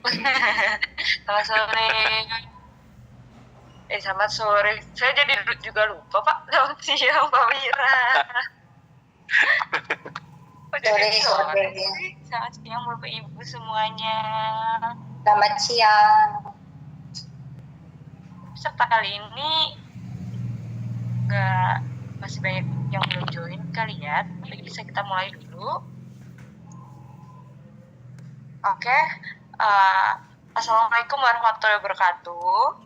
Selamat sore. Selamat sore. Saya jadi juga lupa, Pak. Selamat siang, Pak Wira. Sore. Selamat siang, Bapak Ibu semuanya. Selamat siang. Peserta kali ini masih banyak yang belum join kali ya. Jadi bisa kita mulai dulu. Oke. Assalamualaikum warahmatullahi wabarakatuh.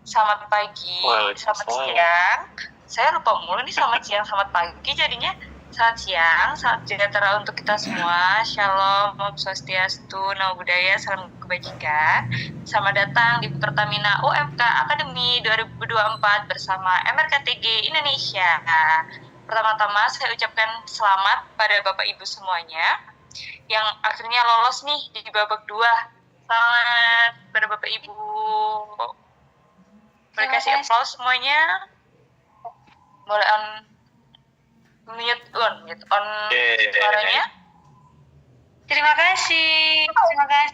Selamat pagi, selamat siang. Saya lupa mulu nih selamat siang, selamat pagi jadinya. Selamat siang, salam sejahtera untuk kita semua. Shalom, Om Swastiastu, Namo Buddhaya, salam kebajikan. Selamat datang di Pertamina UMK Academy 2024 bersama MRKTG Indonesia. Pertama-tama saya ucapkan selamat pada Bapak Ibu semuanya yang akhirnya lolos nih di babak 2. Selamat pada Bapak Ibu. Boleh kasih applause semuanya. Boleh mute on suaranya. Terima kasih.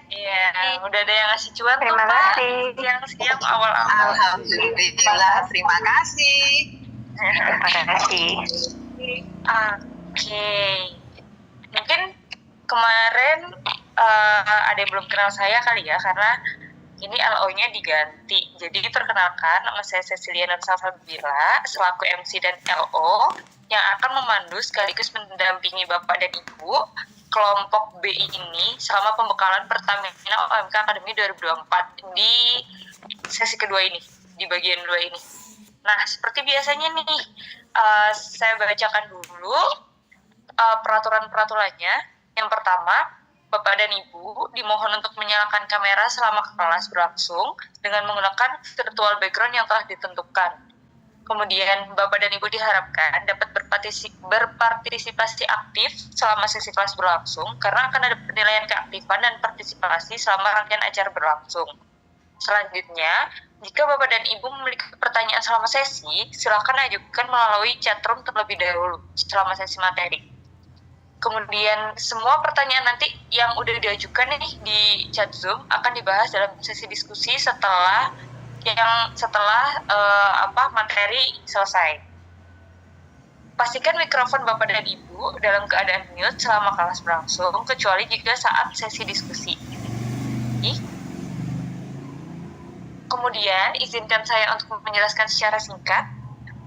Iya, udah ada yang ngasih cuan. Terima kasih. Siang awal-awal. Alhamdulillah, terima kasih. Terima kasih. Oke. Mungkin kemarin ada yang belum kenal saya kali ya, karena ini LO-nya diganti. Jadi perkenalkan, nama saya Cecilia Nursalsabila selaku MC dan LO yang akan memandu sekaligus mendampingi Bapak dan Ibu kelompok B ini selama pembekalan Pertamina UMK Academy 2024 di sesi kedua ini, di bagian 2 ini. Nah, seperti biasanya nih, saya bacakan dulu peraturan-peraturannya. Yang pertama, Bapak dan Ibu dimohon untuk menyalakan kamera selama kelas berlangsung dengan menggunakan virtual background yang telah ditentukan. Kemudian Bapak dan Ibu diharapkan dapat berpartisipasi aktif selama sesi kelas berlangsung karena akan ada penilaian keaktifan dan partisipasi selama rangkaian acara berlangsung. Selanjutnya, jika Bapak dan Ibu memiliki pertanyaan selama sesi, silakan ajukan melalui chatroom terlebih dahulu selama sesi materi. Kemudian semua pertanyaan nanti yang udah diajukan nih di chat Zoom akan dibahas dalam sesi diskusi setelah materi selesai. Pastikan mikrofon Bapak dan Ibu dalam keadaan mute selama kelas berlangsung, kecuali jika saat sesi diskusi. Kemudian izinkan saya untuk menjelaskan secara singkat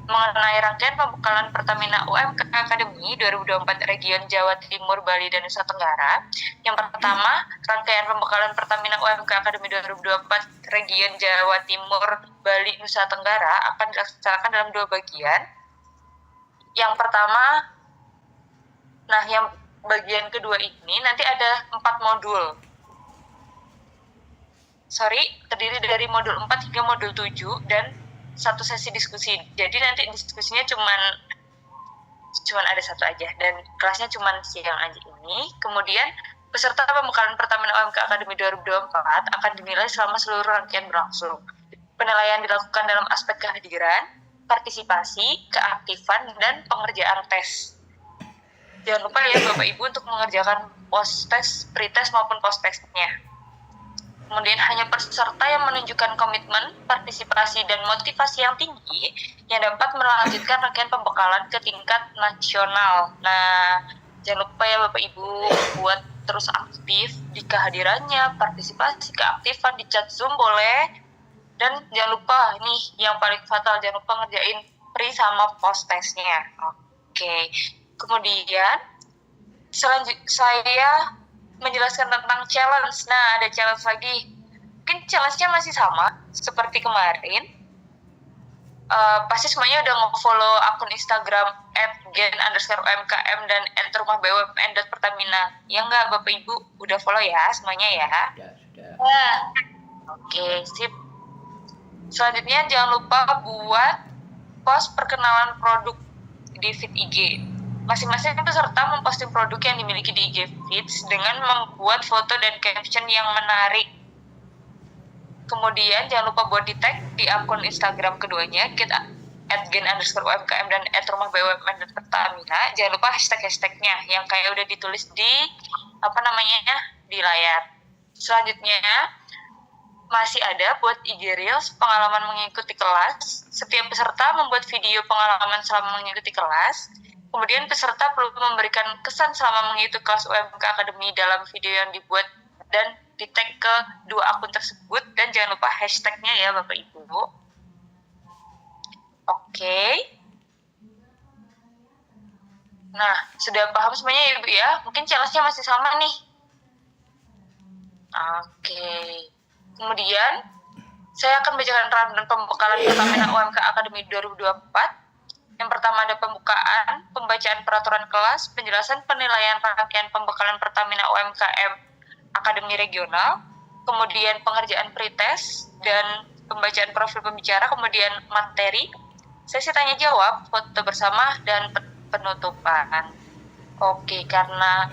mengenai rangkaian pembekalan Pertamina UMK Academy 2024 Region Jawa Timur, Bali, dan Nusa Tenggara. Yang pertama, rangkaian pembekalan Pertamina UMK Academy 2024 Region Jawa Timur, Bali, Nusa Tenggara akan dilaksanakan dalam 2 bagian. Yang pertama, yang bagian kedua ini nanti ada 4 modul. Terdiri dari modul 4 hingga modul 7 dan 1 sesi diskusi. Jadi nanti diskusinya cuman ada 1 aja dan kelasnya cuman siang aja ini. Kemudian peserta pembekalan Pertamina UMK Academy 2024 akan dinilai selama seluruh rangkaian berlangsung. Penilaian dilakukan dalam aspek kehadiran, partisipasi, keaktifan, dan pengerjaan tes. Jangan lupa ya Bapak Ibu untuk mengerjakan post-test, pre-test maupun post-testnya. Kemudian hanya peserta yang menunjukkan komitmen, partisipasi, dan motivasi yang tinggi yang dapat melanjutkan rangkaian pembekalan ke tingkat nasional. Nah, jangan lupa ya Bapak Ibu buat terus aktif di kehadirannya, partisipasi, keaktifan di chat Zoom boleh. Dan jangan lupa nih yang paling fatal, jangan lupa ngerjain pre sama post testnya. Oke. Kemudian saya menjelaskan tentang challenge. Nah, ada challenge lagi. Mungkin challenge-nya masih sama seperti kemarin. Pasti semuanya udah nge-follow akun Instagram @gen_umkm dan @rumahbumn.pertamina. Ya enggak, Bapak Ibu udah follow ya semuanya ya? Sudah. Oke, sip. Selanjutnya jangan lupa buat post perkenalan produk di feed IG. Masing-masing peserta memposting produk yang dimiliki di IG Feeds dengan membuat foto dan caption yang menarik. Kemudian jangan lupa buat di-tag di akun Instagram keduanya, @gen_umkm dan @rumahbumn.pertamina. Jangan lupa hashtag-hashtagnya yang kayak udah ditulis di di layar. Selanjutnya, masih ada buat IG Reels pengalaman mengikuti kelas. Setiap peserta membuat video pengalaman selama mengikuti kelas. Kemudian peserta perlu memberikan kesan selama mengikuti kelas UMK Academy dalam video yang dibuat dan di-tag ke 2 akun tersebut. Dan jangan lupa hashtag-nya ya Bapak Ibu. Oke. Nah, sudah paham semuanya ya Ibu ya? Mungkin challenge-nya masih sama nih. Oke. Kemudian, saya akan bacakan rundown pembekalan Pertamina UMK Academy 2024. Yang pertama ada pembukaan, pembacaan peraturan kelas, penjelasan penilaian rangkaian pembekalan Pertamina UMKM Akademi Regional, kemudian pengerjaan pretest, dan pembacaan profil pembicara, kemudian materi, sesi tanya jawab, foto bersama, dan penutupan. Oke, karena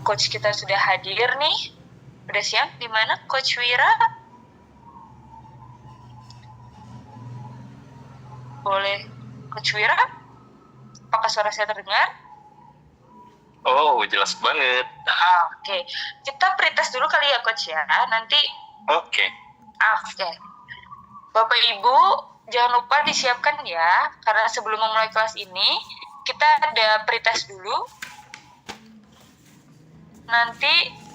coach kita sudah hadir nih. Udah siap? Di mana Coach Wira? Boleh Coach Wira? Apakah suara saya terdengar? Oh, jelas banget. Oke. Kita pretest dulu kali ya Coach ya. Nanti Oke. Oke. Bapak Ibu, jangan lupa disiapkan ya. Karena sebelum memulai kelas ini, kita ada pretest dulu. Nanti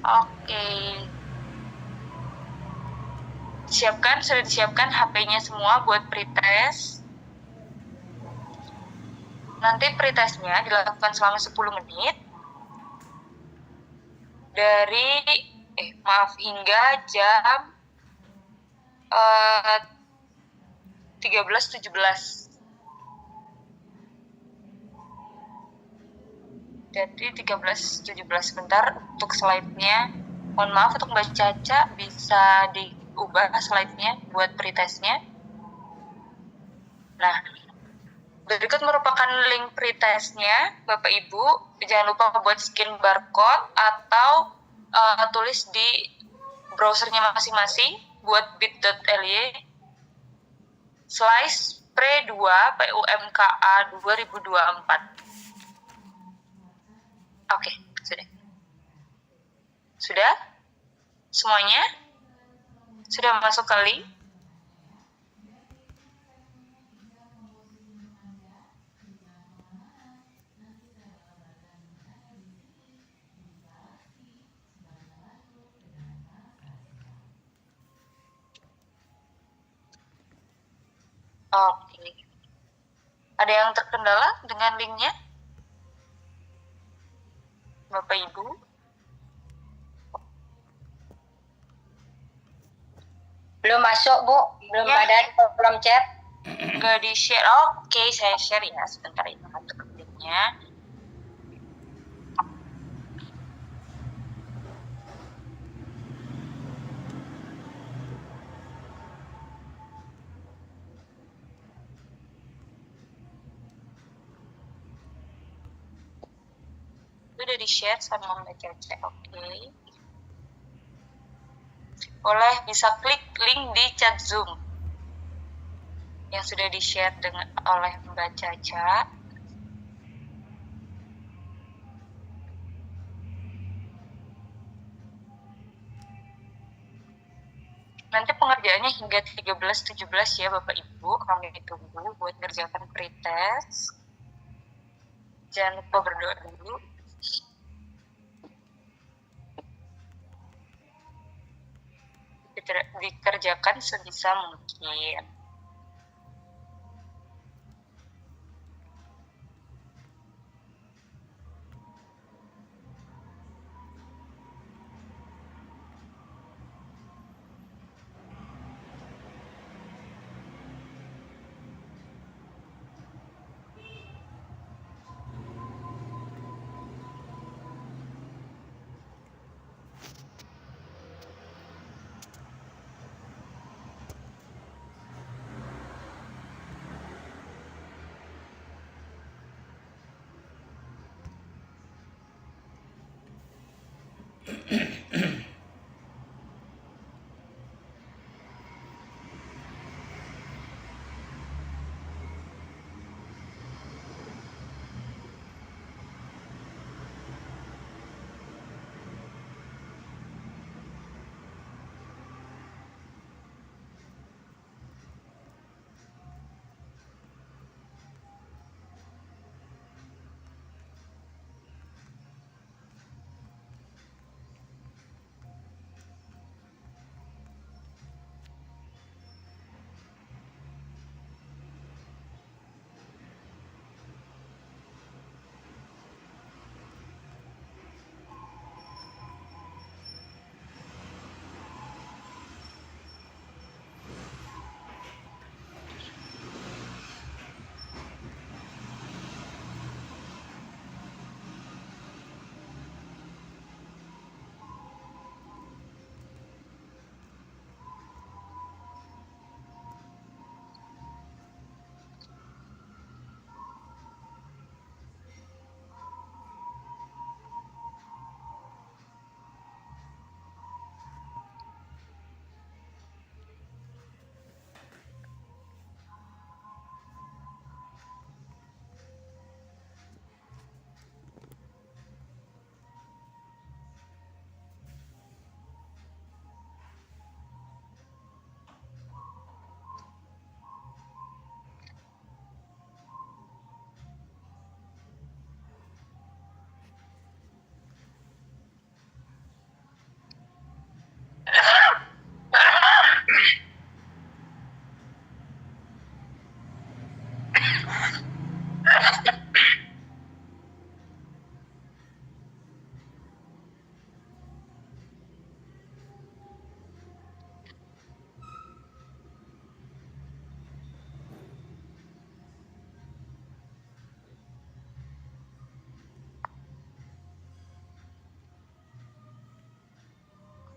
Oke. Sudah disiapkan HP-nya semua buat pretest. Nanti pretestnya dilakukan selama 10 menit. Hingga jam 13.17. Jadi 13.17 sebentar untuk slide-nya. Mohon maaf untuk Mbak Caca, bisa diubah slide-nya buat pretestnya. Nah, berikut merupakan link pretestnya, Bapak Ibu. Jangan lupa buat scan barcode atau tulis di browsernya masing-masing buat bit.ly /pre2 PUMKA 2024. Oke, sudah. Sudah? Semuanya? Sudah masuk ke link? Oke. Ada yang terkendala dengan linknya? Bapak Ibu? Belum masuk, Bu. Belum Ya. ada di kolom chat. Nggak di-share. Oke, saya share ya. Sebentar ini untuk linknya. Udah di-share sama Mbak Caca. Oke. Boleh bisa klik link di chat Zoom yang sudah di-share oleh Mbak Caca. Nanti pengerjaannya hingga 13.17 ya Bapak Ibu. Kami tunggu buat ngerjakan pretest. Jangan lupa berdoa dulu. Dikerjakan sebisa mungkin.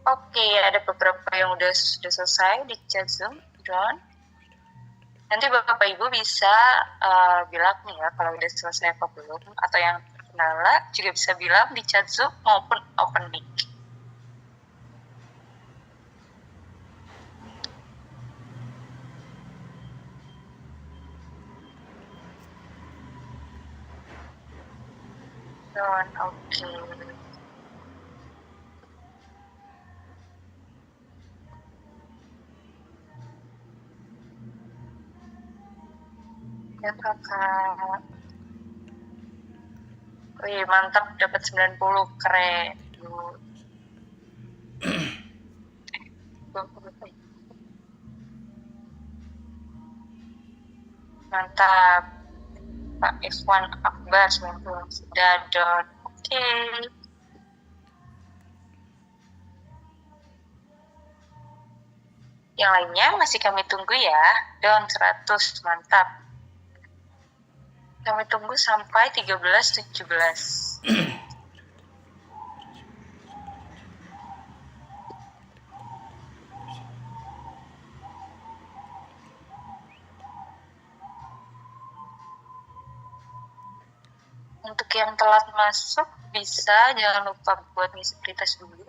Oke, ada beberapa yang sudah selesai di chat Zoom, John. Nanti Bapak Ibu bisa bilang nih ya kalau udah selesai apa belum, atau yang terkendala juga bisa bilang di chat Zoom maupun open mic. John, oke. Ya kakak. Wih, mantap, dapat 90, keren. Mantap. Pak Ikhwan Akbar 90. Dadot. Oke. Yang lainnya masih kami tunggu ya. Don 100, mantap. Kami tunggu sampai 13.17. Untuk yang telat masuk, bisa jangan lupa buat ngisi pretest dulu.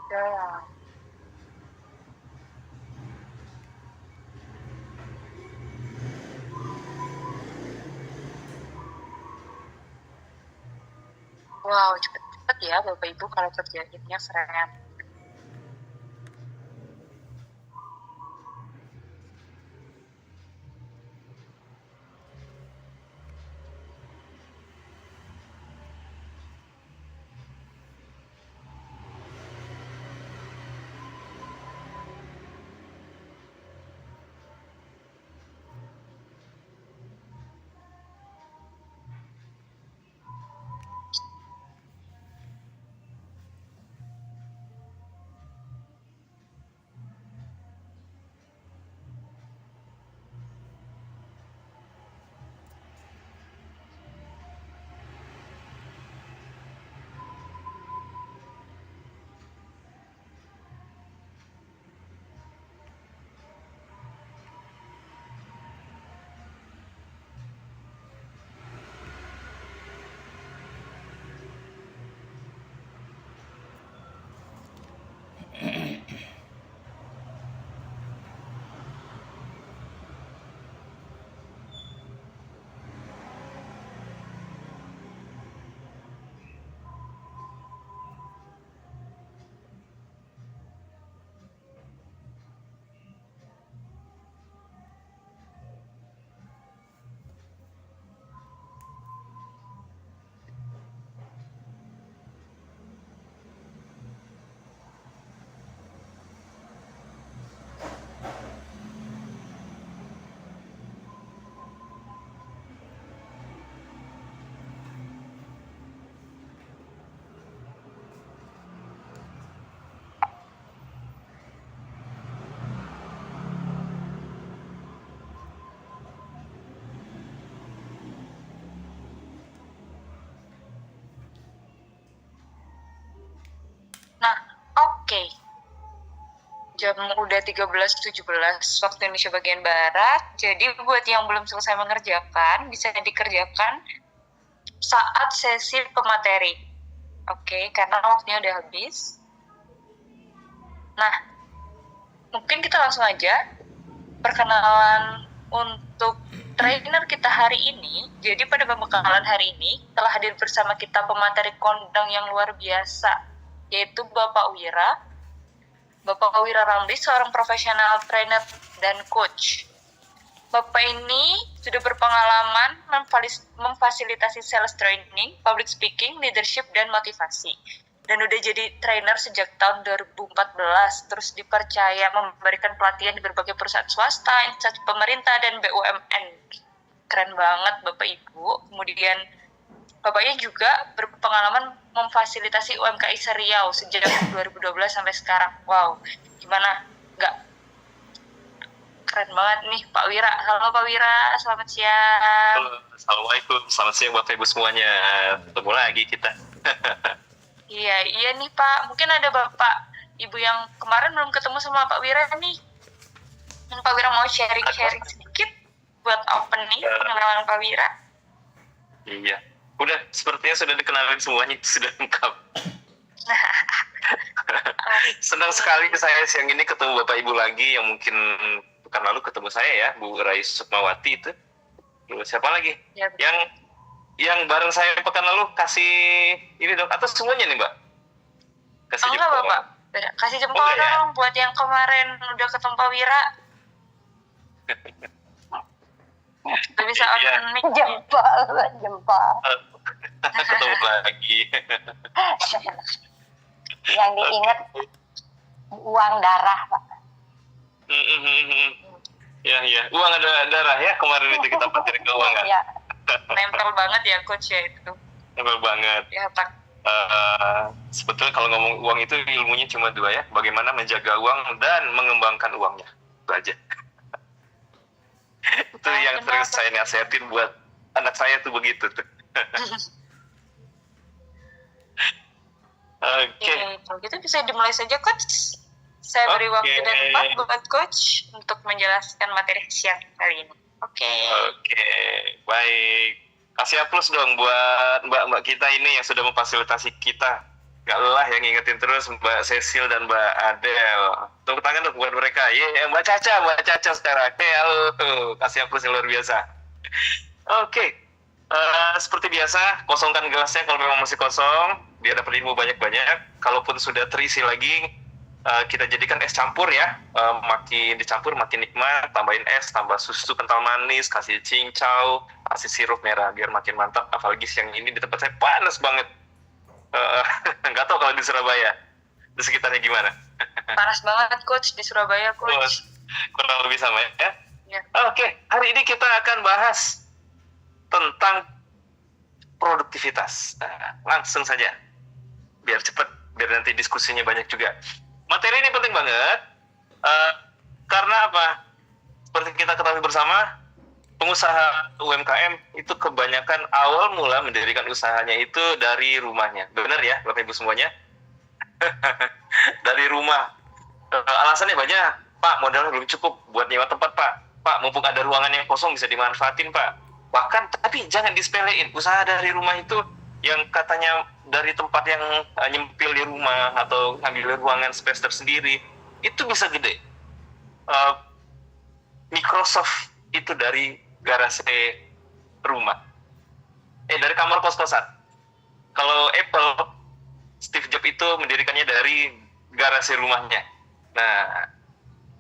Ya. Wow, cepet-cepet ya Bapak Ibu kalau kerjainnya keren. Nah, oke. Jam udah 13.17 waktu Indonesia bagian Barat. Jadi buat yang belum selesai mengerjakan, bisa dikerjakan saat sesi pemateri. Oke, karena waktunya udah habis. Nah, mungkin kita langsung aja perkenalan untuk trainer kita hari ini. Jadi pada pembekalan hari ini telah hadir bersama kita pemateri kondang yang luar biasa, yaitu Bapak Wira. Bapak Wira Ramli, seorang profesional trainer dan coach. Bapak ini sudah berpengalaman memfasilitasi sales training, public speaking, leadership, dan motivasi. Dan udah jadi trainer sejak tahun 2014, terus dipercaya memberikan pelatihan di berbagai perusahaan swasta, instansi pemerintah, dan BUMN. Keren banget Bapak Ibu. Kemudian Bapaknya juga berpengalaman memfasilitasi UMKM Riau sejak 2012 sampai sekarang. Wow, gimana? Nggak keren banget nih Pak Wira. Halo Pak Wira, selamat siang. Halo, Assalamualaikum, selamat siang Bapak Ibu semuanya. Ketemu lagi kita. Iya nih Pak. Mungkin ada Bapak Ibu yang kemarin belum ketemu sama Pak Wira nih. Dan Pak Wira mau sharing sedikit buat opening pengenalan Pak Wira. Iya, udah sepertinya sudah dikenalin semuanya, sudah lengkap. Senang sekali saya siang ini ketemu Bapak Ibu lagi yang mungkin pekan lalu ketemu saya ya, Bu Rai Sukmawati itu. Lalu siapa lagi? Ya, Yang bareng saya pekan lalu kasih ini dong, atau semuanya nih Mbak? Kasih enggak jempol. Bapak. Kasih jempol Enggak ya? dong buat yang kemarin udah ketemu Pak Wira. Udah bisa Iya. on mic. Jempol. Ketemu lagi. Yang diingat uang darah, Pak. Ya, uang ada darah ya, kemarin itu kita pacarin ke uang kan? Ya, Nempel banget ya coach ya itu. Benar banget. Ya Pak. Sebetulnya kalau ngomong uang itu ilmunya cuma dua ya, bagaimana menjaga uang dan mengembangkan uangnya. Itu aja. Itu yang sering saya nasihatin buat anak saya tuh begitu tuh. Oke. Kalau gitu bisa dimulai saja coach. Saya beri waktu dan tempat buat coach untuk menjelaskan materi siang kali ini. Oke, Baik. Kasih aplaus dong buat mbak-mbak kita ini yang sudah memfasilitasi kita. Gak lelah yang ngingetin terus Mbak Cecil dan Mbak Adel. Tepuk tangan dong buat mereka. Mbak Caca sekarang. Halo. Kasih aplaus yang luar biasa. Oke. Seperti biasa, kosongkan gelasnya kalau memang masih kosong, biar dapat ilmu banyak-banyak. Kalaupun sudah terisi lagi, kita jadikan es campur ya. Makin dicampur makin nikmat. Tambahin es, tambah susu kental manis, kasih cincau, kasih sirup merah biar makin mantap. Apalagi siang ini di tempat saya panas banget. Nggak tahu kalau di Surabaya, di sekitarnya gimana? panas banget coach di Surabaya coach. Kurang lebih sama ya. Ya. Oke, hari ini kita akan bahas tentang produktivitas. Nah, langsung saja, biar cepat, biar nanti diskusinya banyak juga. Materi ini penting banget, karena apa? Seperti kita ketahui bersama, pengusaha UMKM itu kebanyakan awal mula mendirikan usahanya itu dari rumahnya. Benar ya, Bapak Ibu semuanya? Dari rumah. Alasannya banyak. Pak, modalnya belum cukup buat nyewa tempat, Pak. Pak, mumpung ada ruangan yang kosong bisa dimanfaatin, Pak. Bahkan, tapi jangan disepelein. Usaha dari rumah itu yang katanya dari tempat yang nyempil di rumah atau ngambil ruangan space tersendiri, itu bisa gede. Microsoft itu dari garasi rumah. Dari kamar kos-kosan. Kalau Apple, Steve Jobs itu mendirikannya dari garasi rumahnya. Nah,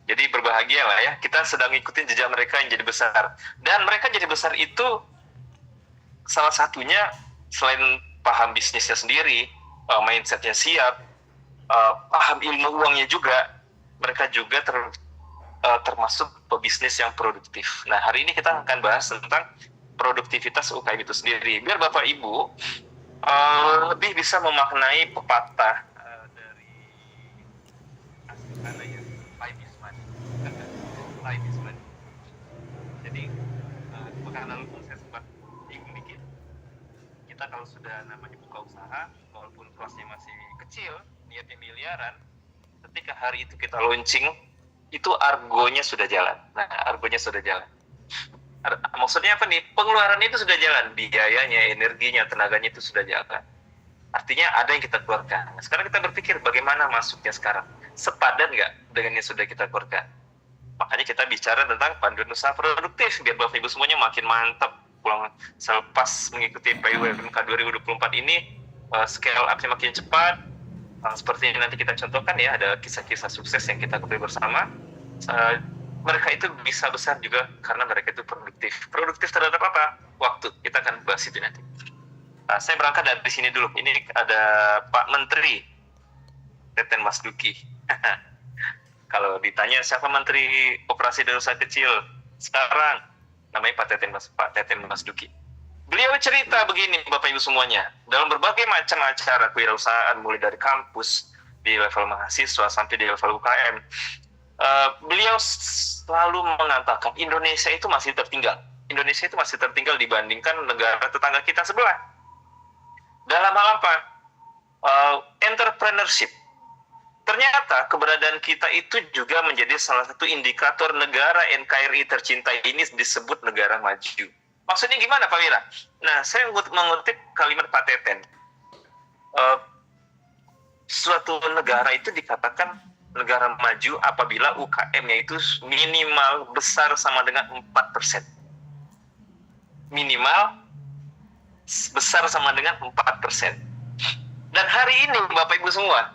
jadi berbahagia lah ya. Kita sedang ngikutin jejak mereka yang jadi besar. Dan mereka jadi besar itu salah satunya selain paham bisnisnya sendiri, mindsetnya siap, paham ilmu uangnya juga, mereka juga termasuk pebisnis yang produktif. Nah, hari ini kita akan bahas tentang produktivitas UKM itu sendiri. Biar Bapak Ibu lebih bisa memaknai pepatah dari Asli ya, time is money. Time is money. Jadi, pekan lalu pun saya sempat bingung dikit. Kita kalau sudah namanya buka usaha, walaupun kelasnya masih kecil, niatnya miliaran, ketika hari itu kita launching, itu argonya sudah jalan. Nah, argonya sudah jalan. Maksudnya apa nih? Pengeluarannya itu sudah jalan, biayanya, energinya, tenaganya itu sudah jalan. Artinya ada yang kita keluarkan. Nah, sekarang kita berpikir bagaimana masuknya sekarang. Sepadan nggak dengan yang sudah kita keluarkan? Makanya kita bicara tentang panduan usaha produktif, biar Bapak Ibu semuanya makin mantap pulang selepas mengikuti PUMK 2024 ini. Scale up-nya makin cepat. Seperti yang nanti kita contohkan ya, ada kisah-kisah sukses yang kita ketahui bersama. mereka itu bisa besar juga karena mereka itu produktif. Produktif terhadap apa? Waktu. Kita akan bahas itu nanti. Nah, saya berangkat dari sini dulu. Ini ada Pak Menteri Teten Mas Duki. Kalau ditanya siapa Menteri Operasi dan Usaha Kecil sekarang, namanya Pak Teten Mas Duki. Beliau cerita begini, Bapak Ibu semuanya, dalam berbagai macam acara kewirausahaan, mulai dari kampus, di level mahasiswa, sampai di level UKM, beliau selalu mengatakan Indonesia itu masih tertinggal. Indonesia itu masih tertinggal dibandingkan negara tetangga kita sebelah. Dalam hal apa? Entrepreneurship. Ternyata keberadaan kita itu juga menjadi salah satu indikator negara NKRI tercinta ini disebut negara maju. Maksudnya gimana Pak Wira? Nah, saya mengutip kalimat Pak Teten. Suatu negara itu dikatakan negara maju apabila UKM-nya itu minimal besar sama dengan 4%. Minimal besar sama dengan 4%. Dan hari ini Bapak Ibu semua,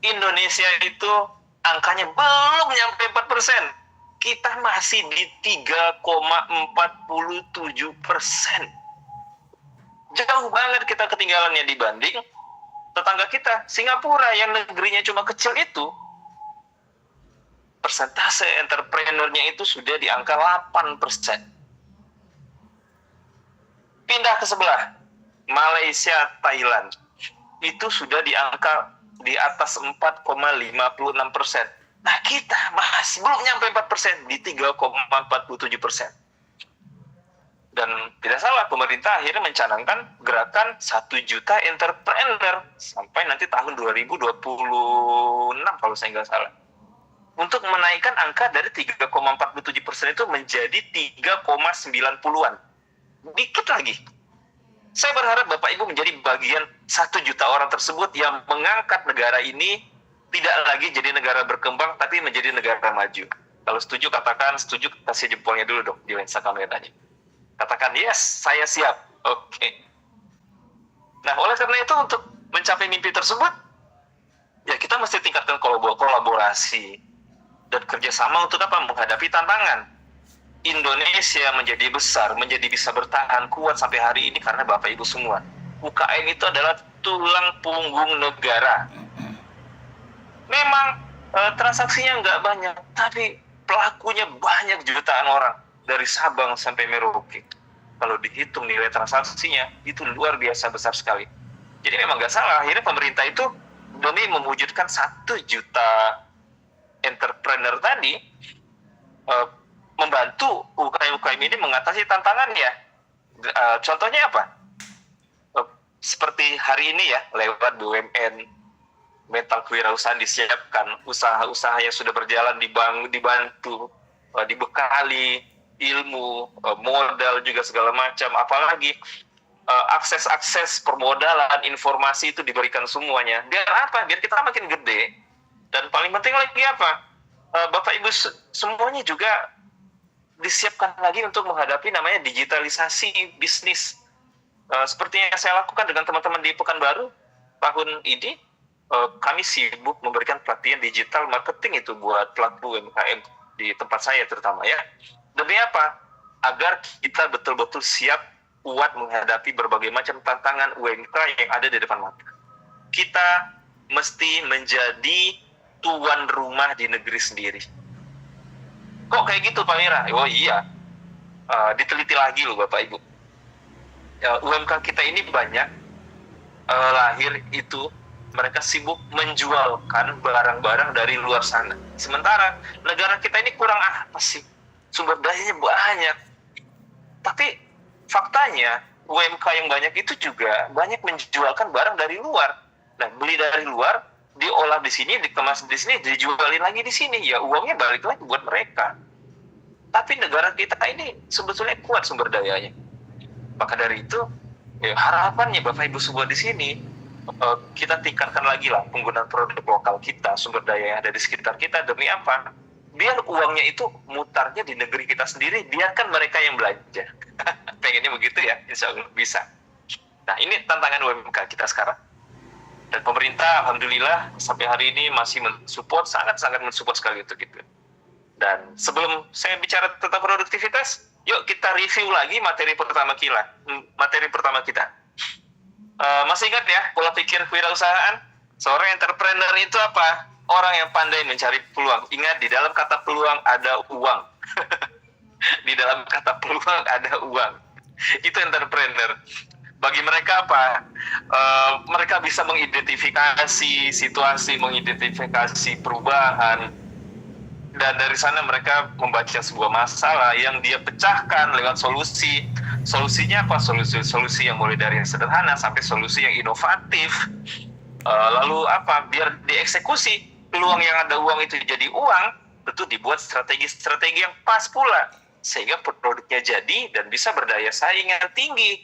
Indonesia itu angkanya belum nyampe 4%. Kita masih di 3,47%. Jauh banget kita ketinggalannya dibanding tetangga kita, Singapura yang negerinya cuma kecil itu. Persentase entrepreneurnya itu sudah di angka 8%. Pindah ke sebelah, Malaysia, Thailand. Itu sudah di angka di atas 4,56%. Nah, kita masih belum nyampe 4%, di 3,47%. Dan tidak salah, pemerintah akhirnya mencanangkan gerakan 1 juta entrepreneur sampai nanti tahun 2026 kalau saya nggak salah. Untuk menaikkan angka dari 3,47% itu menjadi 3,90-an. Dikit lagi. Saya berharap Bapak Ibu menjadi bagian 1 juta orang tersebut yang mengangkat negara ini tidak lagi jadi negara berkembang, tapi menjadi negara maju. Kalau setuju, katakan setuju, kasih jempolnya dulu dong di lensa kameranya. Katakan, yes, saya siap. Oke. Nah, oleh karena itu untuk mencapai mimpi tersebut, ya kita mesti tingkatkan kolaborasi dan kerjasama untuk apa? Menghadapi tantangan. Indonesia menjadi besar, menjadi bisa bertahan kuat sampai hari ini karena Bapak Ibu semua. UKM itu adalah tulang punggung negara. Memang transaksinya nggak banyak, tapi pelakunya banyak jutaan orang. Dari Sabang sampai Merauke. Kalau dihitung nilai transaksinya, itu luar biasa besar sekali. Jadi memang nggak salah, akhirnya pemerintah itu demi mewujudkan 1 juta entrepreneur tadi, membantu UKM-UKM ini mengatasi tantangannya. Contohnya apa? Seperti hari ini ya, lewat BUMN, mental kewirausahaan disiapkan, usaha-usaha yang sudah berjalan dibantu, dibekali ilmu, modal juga segala macam, apalagi akses permodalan, informasi itu diberikan semuanya. Biar apa? Biar kita makin gede. Dan paling penting lagi apa? Bapak Ibu semuanya juga disiapkan lagi untuk menghadapi namanya digitalisasi bisnis. Seperti yang saya lakukan dengan teman-teman di Pekanbaru tahun ini, kami sibuk memberikan pelatihan digital marketing itu buat pelaku UMKM di tempat saya terutama ya. Demi apa? Agar kita betul-betul siap kuat menghadapi berbagai macam tantangan UMK yang ada di depan mata. Kita mesti menjadi tuan rumah di negeri sendiri. Kok kayak gitu Pak Mira? Oh iya, diteliti lagi loh Bapak Ibu. UMK kita ini banyak lahir itu mereka sibuk menjualkan barang-barang dari luar sana. Sementara negara kita ini kurang apa sih? Sumber dayanya banyak. Tapi faktanya UMK yang banyak itu juga banyak menjualkan barang dari luar. Nah, beli dari luar, diolah di sini, dikemas di sini, dijualin lagi di sini. Ya uangnya balik lagi buat mereka. Tapi negara kita ini sebetulnya kuat sumber dayanya. Maka dari itu, ya, harapannya Bapak Ibu semua di sini, kita tingkatkan lagi lah penggunaan produk lokal kita, sumber daya yang ada di sekitar kita. Demi apa? Biar uangnya itu mutarnya di negeri kita sendiri, biarkan mereka yang belanja. Pengennya begitu ya, insya Allah bisa. Nah, ini tantangan UMK kita sekarang. Dan pemerintah, alhamdulillah, sampai hari ini masih mensupport, sangat-sangat mensupport sekali untuk itu. Dan sebelum saya bicara tentang produktivitas, yuk kita review lagi materi pertama kita. Masih ingat ya pola pikir kewirausahaan? Seorang entrepreneur itu apa? Orang yang pandai mencari peluang. Ingat, di dalam kata peluang ada uang. Di dalam kata peluang ada uang. Itu entrepreneur. Bagi mereka apa? Mereka bisa mengidentifikasi situasi, mengidentifikasi perubahan, dan dari sana mereka membaca sebuah masalah yang dia pecahkan lewat solusi. Solusinya apa? Solusi yang mulai dari yang sederhana sampai solusi yang inovatif. Lalu apa? Biar dieksekusi peluang yang ada uang itu jadi uang, tentu dibuat strategi yang pas pula sehingga produknya jadi dan bisa berdaya saing yang tinggi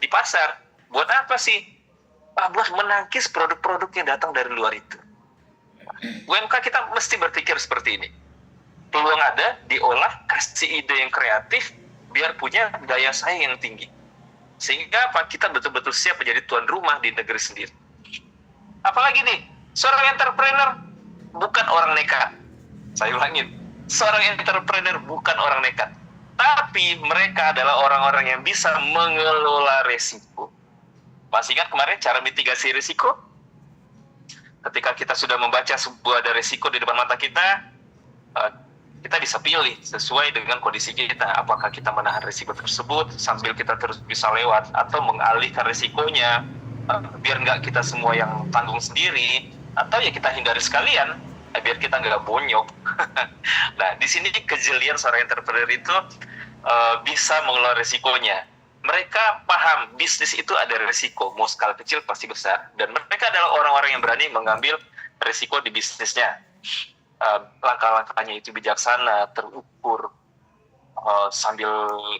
di pasar. Buat apa sih? Buat menangkis produk-produk yang datang dari luar itu. UMK kita mesti berpikir seperti ini. Peluang ada, diolah, kasih ide yang kreatif, biar punya daya saing yang tinggi. Sehingga apa? Kita betul-betul siap menjadi tuan rumah di negeri sendiri. Apalagi nih, seorang entrepreneur bukan orang nekat. Saya ulangin, seorang entrepreneur bukan orang nekat. Tapi mereka adalah orang-orang yang bisa mengelola resiko. Masih ingat kemarin cara mitigasi risiko? Ketika kita sudah membaca sebuah ada risiko di depan mata kita, kita bisa pilih sesuai dengan kondisi kita. Apakah kita menahan risiko tersebut sambil kita terus bisa lewat, atau mengalihkan risikonya biar nggak kita semua yang tanggung sendiri, atau ya kita hindari sekalian biar kita nggak bonyok. Nah, di sini kejelian seorang entrepreneur itu bisa mengelola risikonya. Mereka paham bisnis itu ada risiko, mau skala kecil pasti besar, dan mereka adalah orang-orang yang berani mengambil risiko di bisnisnya. Langkah-langkahnya itu bijaksana, terukur, sambil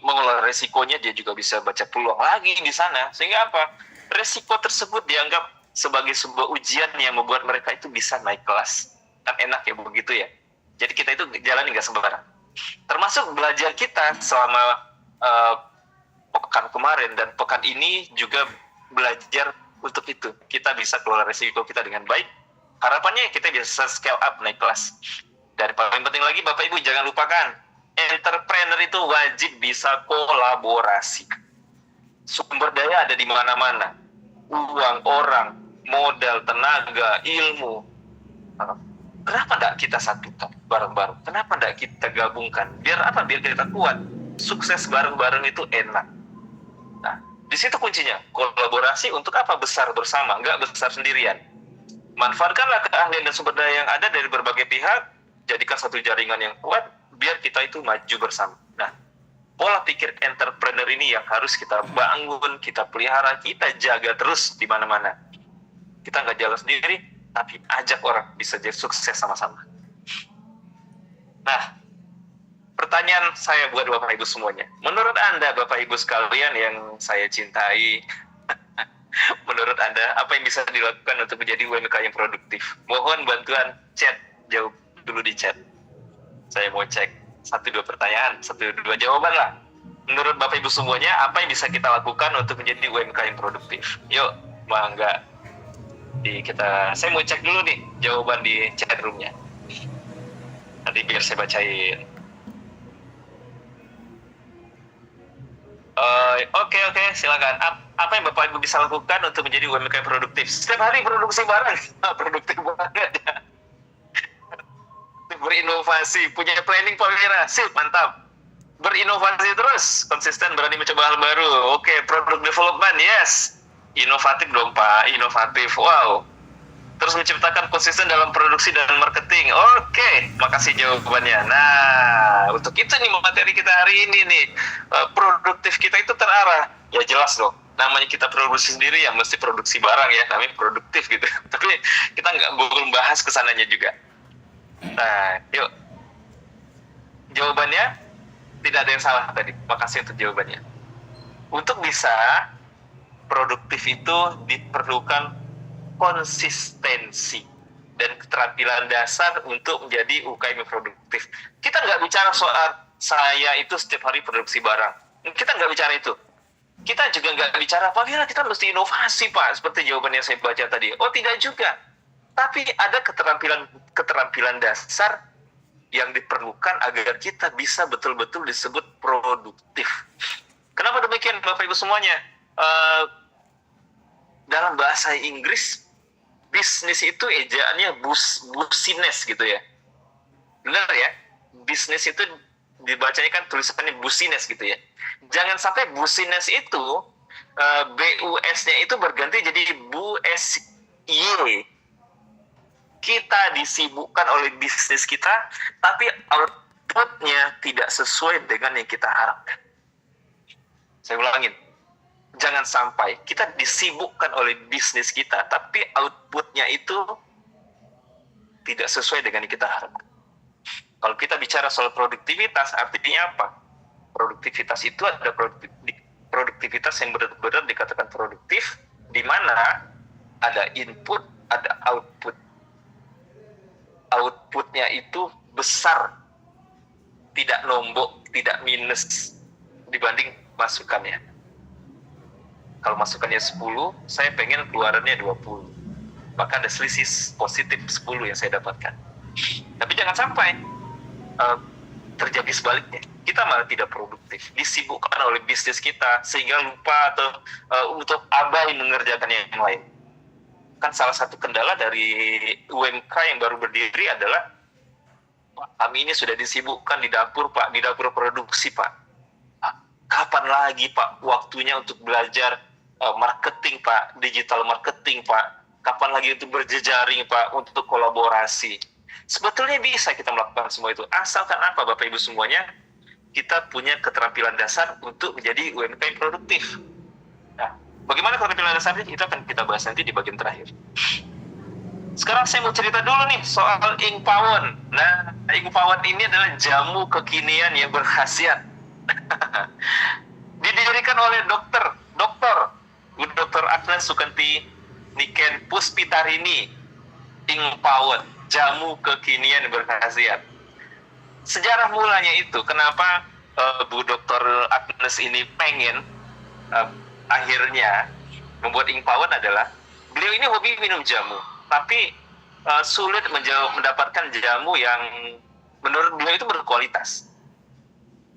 mengelola risikonya dia juga bisa baca peluang lagi di sana, sehingga apa? Risiko tersebut dianggap sebagai sebuah ujian yang membuat mereka itu bisa naik kelas. Kan enak ya begitu ya. Jadi kita itu jalan nggak sembarang. Termasuk belajar kita selama pekan kemarin dan pekan ini juga belajar untuk itu. Kita bisa kelola risiko kita dengan baik. Harapannya kita bisa scale up, naik kelas. Dan paling penting lagi Bapak Ibu jangan lupakan, entrepreneur itu wajib bisa kolaborasi. Sumber daya ada di mana-mana. Uang, orang, modal, tenaga, ilmu. Kenapa enggak kita satukan bareng-bareng? Kenapa enggak kita gabungkan? Biar apa? Biar kita kuat. Sukses bareng-bareng itu enak. Nah, di situ kuncinya. Kolaborasi untuk apa? Besar bersama, enggak besar sendirian. Manfaatkanlah keahlian dan sumber daya yang ada dari berbagai pihak, jadikan satu jaringan yang kuat, biar kita itu maju bersama. Nah, pola pikir entrepreneur ini yang harus kita bangun, kita pelihara, kita jaga terus di mana-mana. Kita nggak jalan sendiri, tapi ajak orang bisa jadi sukses sama-sama. Nah, pertanyaan saya buat Bapak Ibu semuanya. Menurut Anda, Bapak Ibu sekalian yang saya cintai, menurut Anda, apa yang bisa dilakukan untuk menjadi UMK yang produktif? Mohon bantuan chat, jawab dulu di chat. Saya mau cek 1-2 pertanyaan, 1-2 jawaban lah. Menurut Bapak Ibu semuanya, apa yang bisa kita lakukan untuk menjadi UMK yang produktif? Yuk, mangga. Saya mau cek dulu nih jawaban di chat roomnya. Nanti biar saya bacain. Oke, silakan. Apa yang Bapak Ibu bisa lakukan untuk menjadi UMK yang produktif? Setiap hari produksi barang, produktif banget ya. Berinovasi, punya planning Pak Wira, sip, mantap. Berinovasi terus, konsisten, berani mencoba hal baru. Oke, product development, yes. Inovatif dong Pak, inovatif, wow. Terus menciptakan konsisten dalam produksi dan marketing. Oke, makasih jawabannya. Nah, untuk itu nih materi kita hari ini nih. Produktif kita itu terarah. Ya jelas dong, namanya kita produksi sendiri ya mesti produksi barang ya, namanya produktif gitu. Tapi kita belum bahas kesananya juga. Nah, yuk. Jawabannya tidak ada yang salah tadi. Makasih untuk jawabannya. Untuk bisa produktif itu diperlukan konsistensi dan keterampilan dasar untuk menjadi UKM yang produktif. Kita nggak bicara soal saya itu setiap hari produksi barang. Kita nggak bicara itu. Kita juga nggak bicara, Pak Wira, kita mesti inovasi, Pak. Seperti jawaban yang saya baca tadi. Oh, tidak juga. Tapi ada keterampilan dasar yang diperlukan agar kita bisa betul-betul disebut produktif. Kenapa demikian Bapak Ibu semuanya? Dalam bahasa Inggris, bisnis itu ejaannya business gitu ya. Benar ya? Bisnis itu dibacanya kan tulisannya business gitu ya. Jangan sampai business itu BUS-nya itu berganti jadi BUSY. Kita disibukkan oleh bisnis kita, tapi outputnya tidak sesuai dengan yang kita harapkan. Saya ulangin, jangan sampai kita disibukkan oleh bisnis kita, tapi outputnya itu tidak sesuai dengan yang kita harapkan. Kalau kita bicara soal produktivitas, artinya apa? Produktivitas itu ada produktivitas yang benar-benar dikatakan produktif, di mana ada input, ada output. Outputnya itu besar, tidak nombok, tidak minus dibanding masukannya. Kalau masukannya 10, saya pengen keluarannya 20. Maka ada selisih positif 10 yang saya dapatkan. Tapi jangan sampai terjadi sebaliknya. Kita malah tidak produktif, disibukkan oleh bisnis kita sehingga lupa atau untuk abai mengerjakan yang lain. Kan salah satu kendala dari UMK yang baru berdiri adalah, Pak, kami ini sudah disibukkan di dapur Pak, di dapur produksi Pak. Kapan lagi Pak waktunya untuk belajar marketing Pak, digital marketing Pak? Kapan lagi untuk berjejaring Pak, untuk kolaborasi? Sebetulnya bisa kita melakukan semua itu, asalkan apa Bapak Ibu semuanya, kita punya keterampilan dasar untuk menjadi UMK yang produktif. Nah, bagaimana keterampilan dasarnya itu akan kita bahas nanti di bagian terakhir. Sekarang saya mau cerita dulu nih soal Ink Pawon. Nah, Ink Pawon ini adalah jamu kekinian yang berkhasiat. Didirikan oleh Dr. Agnes Sukanti Niken Puspitarini. Ink Pawon, jamu kekinian berkhasiat. Sejarah mulanya itu, kenapa Bu Dr. Agnes ini pengen akhirnya membuat Ink Pawon adalah, beliau ini hobi minum jamu, tapi sulit mendapatkan jamu yang menurut beliau itu berkualitas.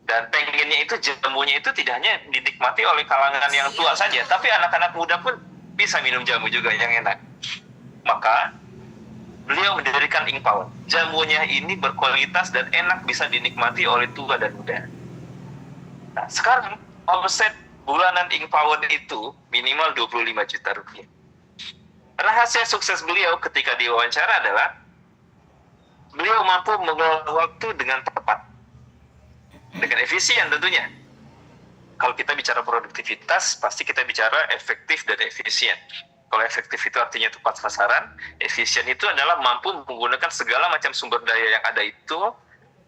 Dan pengennya itu jamunya itu tidak hanya dinikmati oleh kalangan yang tua saja, tapi anak-anak muda pun bisa minum jamu juga yang enak. Maka beliau mendirikan Ink Pawon. Jamunya ini berkualitas dan enak, bisa dinikmati oleh tua dan muda. Nah, sekarang omset bulanan Ink Pawon itu minimal 25 juta rupiah. Rahasia sukses beliau ketika diwawancara adalah beliau mampu mengelola waktu dengan tepat, dengan efisien tentunya. Kalau kita bicara produktivitas, pasti kita bicara efektif dan efisien. Kalau efektif itu artinya tepat sasaran, efisien itu adalah mampu menggunakan segala macam sumber daya yang ada itu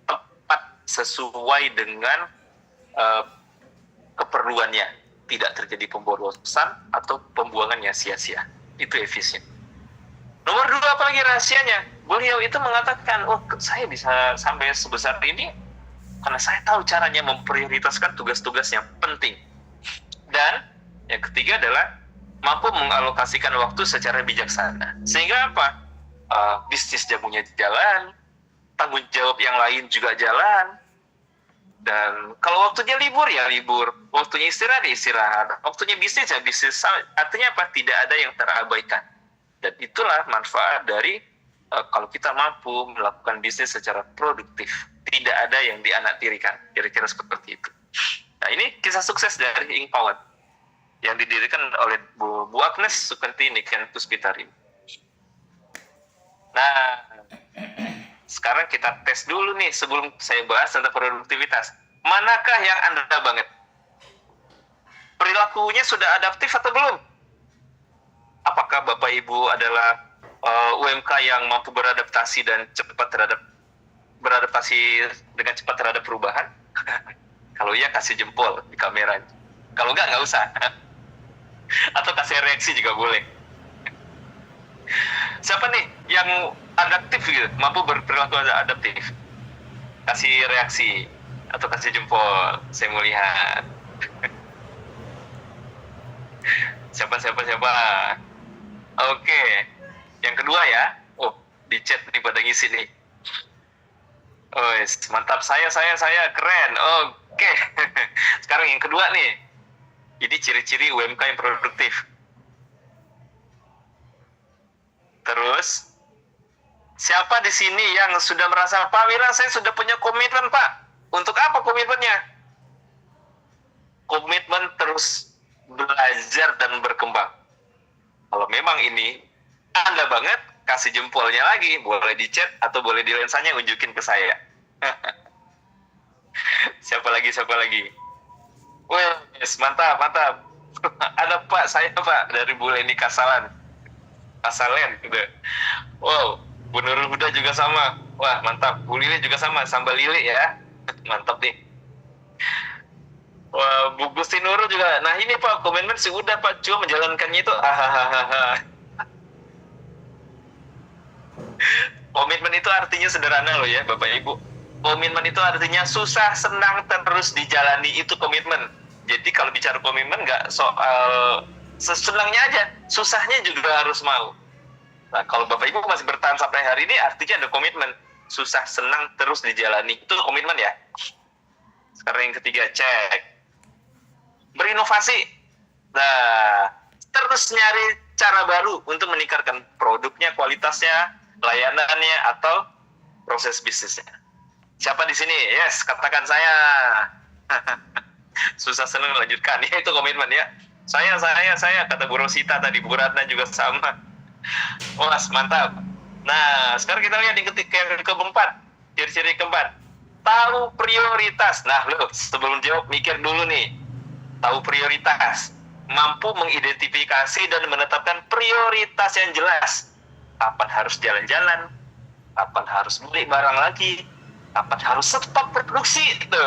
tepat sesuai dengan keperluannya, tidak terjadi pemborosan atau pembuangan yang sia-sia. Itu efisien. Nomor 2, apalagi rahasianya? Beliau itu mengatakan, saya bisa sampai sebesar ini karena saya tahu caranya memprioritaskan tugas-tugas yang penting. Dan yang ketiga adalah mampu mengalokasikan waktu secara bijaksana. Sehingga apa? Bisnis jamunya jalan, tanggung jawab yang lain juga jalan, dan kalau waktunya libur ya libur, waktunya istirahat ya istirahat, waktunya bisnis ya bisnis. Artinya apa? Tidak ada yang terabaikan. Dan itulah manfaat dari kalau kita mampu melakukan bisnis secara produktif, tidak ada yang dianaktirikan. Kira-kira seperti itu. Nah, ini kisah sukses dari Ink Pawon yang didirikan oleh Bu Agnes Sukanti Niken Puspitarini. Nah, sekarang kita tes dulu nih sebelum saya bahas tentang produktivitas. Manakah yang Anda banget? Perilakunya sudah adaptif atau belum? Apakah Bapak Ibu adalah UMK yang mampu beradaptasi dan beradaptasi dengan cepat terhadap perubahan? Kalau iya kasih jempol di kamera. Kalau nggak usah. Atau kasih reaksi juga boleh. Siapa nih yang adaptif gitu, mampu berperilaku adaptif? Kasih reaksi atau kasih jempol, saya mau lihat. Siapa? Oke. Yang kedua ya, di chat nih pada ngisi nih. Oh, mantap. Saya keren. Oke. Sekarang yang kedua nih. Ini ciri-ciri UMK yang produktif. Terus, siapa di sini yang sudah merasa, Pak Wira, saya sudah punya komitmen, Pak. Untuk apa komitmennya? Komitmen terus belajar dan berkembang. Kalau memang ini Anda banget, kasih jempolnya lagi. Boleh di chat atau boleh di lensanya unjukin ke saya. Siapa lagi? Wes, mantap. Ada Pak, saya Pak dari Bu Leni Kasalen, udah. Wow, Bu Nurul Huda juga sama. Wah, mantap. Bu Lili juga sama, sambal lili ya. Mantap nih. Wah, Bu Gusti Nurul juga. Nah ini Pak, komitmen sih udah Pak, cuma menjalankannya itu Komitmen itu artinya sederhana loh ya Bapak Ibu. Komitmen itu artinya susah senang terus dijalani, itu komitmen. Jadi kalau bicara komitmen nggak soal sesenangnya aja, susahnya juga harus mau. Nah kalau Bapak Ibu masih bertahan sampai hari ini artinya ada komitmen. Susah senang terus dijalani, itu komitmen ya. Sekarang yang ketiga, cek. Berinovasi. Nah, terus nyari cara baru untuk meningkatkan produknya, kualitasnya, layanannya, atau proses bisnisnya. Siapa di sini? Yes, katakan saya. Susah senang melanjutkan. Ya, itu komitmen ya. Saya, kata Bu Rosita tadi, Bu Ratna juga sama. Wah, mantap. Nah, sekarang kita lihat yang keempat. Ciri-ciri keempat. Tahu prioritas. Nah, lo sebelum jawab, mikir dulu nih. Tahu prioritas. Mampu mengidentifikasi dan menetapkan prioritas yang jelas. Kapan harus jalan-jalan, kapan harus beli barang lagi, kapan harus stop produksi gitu.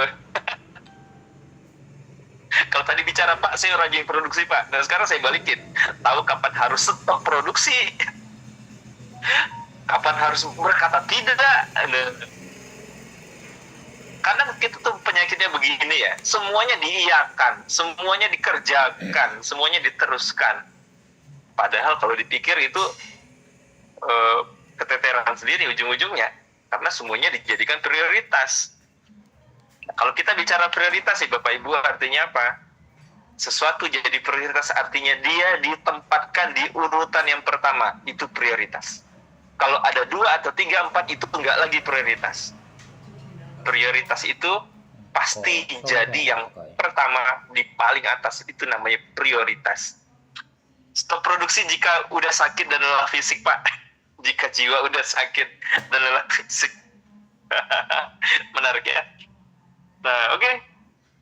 Kalau tadi bicara Pak, saya rajin produksi Pak, dan sekarang saya balikin, tahu kapan harus stop produksi, kapan harus berkata tidak. Karena kita tuh penyakitnya begini ya, semuanya diiyakan, semuanya dikerjakan, semuanya diteruskan. Padahal kalau dipikir itu keteteran sendiri ujung-ujungnya, karena semuanya dijadikan prioritas. Kalau kita bicara prioritas sih Bapak Ibu, artinya apa? Sesuatu jadi prioritas artinya dia ditempatkan di urutan yang pertama, itu prioritas. Kalau ada 2 atau 3, 4 itu enggak lagi prioritas. Prioritas itu pasti jadi yang pertama di paling atas, itu namanya prioritas. Stop produksi jika udah sakit dan lelah fisik Pak. Jika jiwa udah sakit dan lelah fisik. Menarik ya. Nah, oke.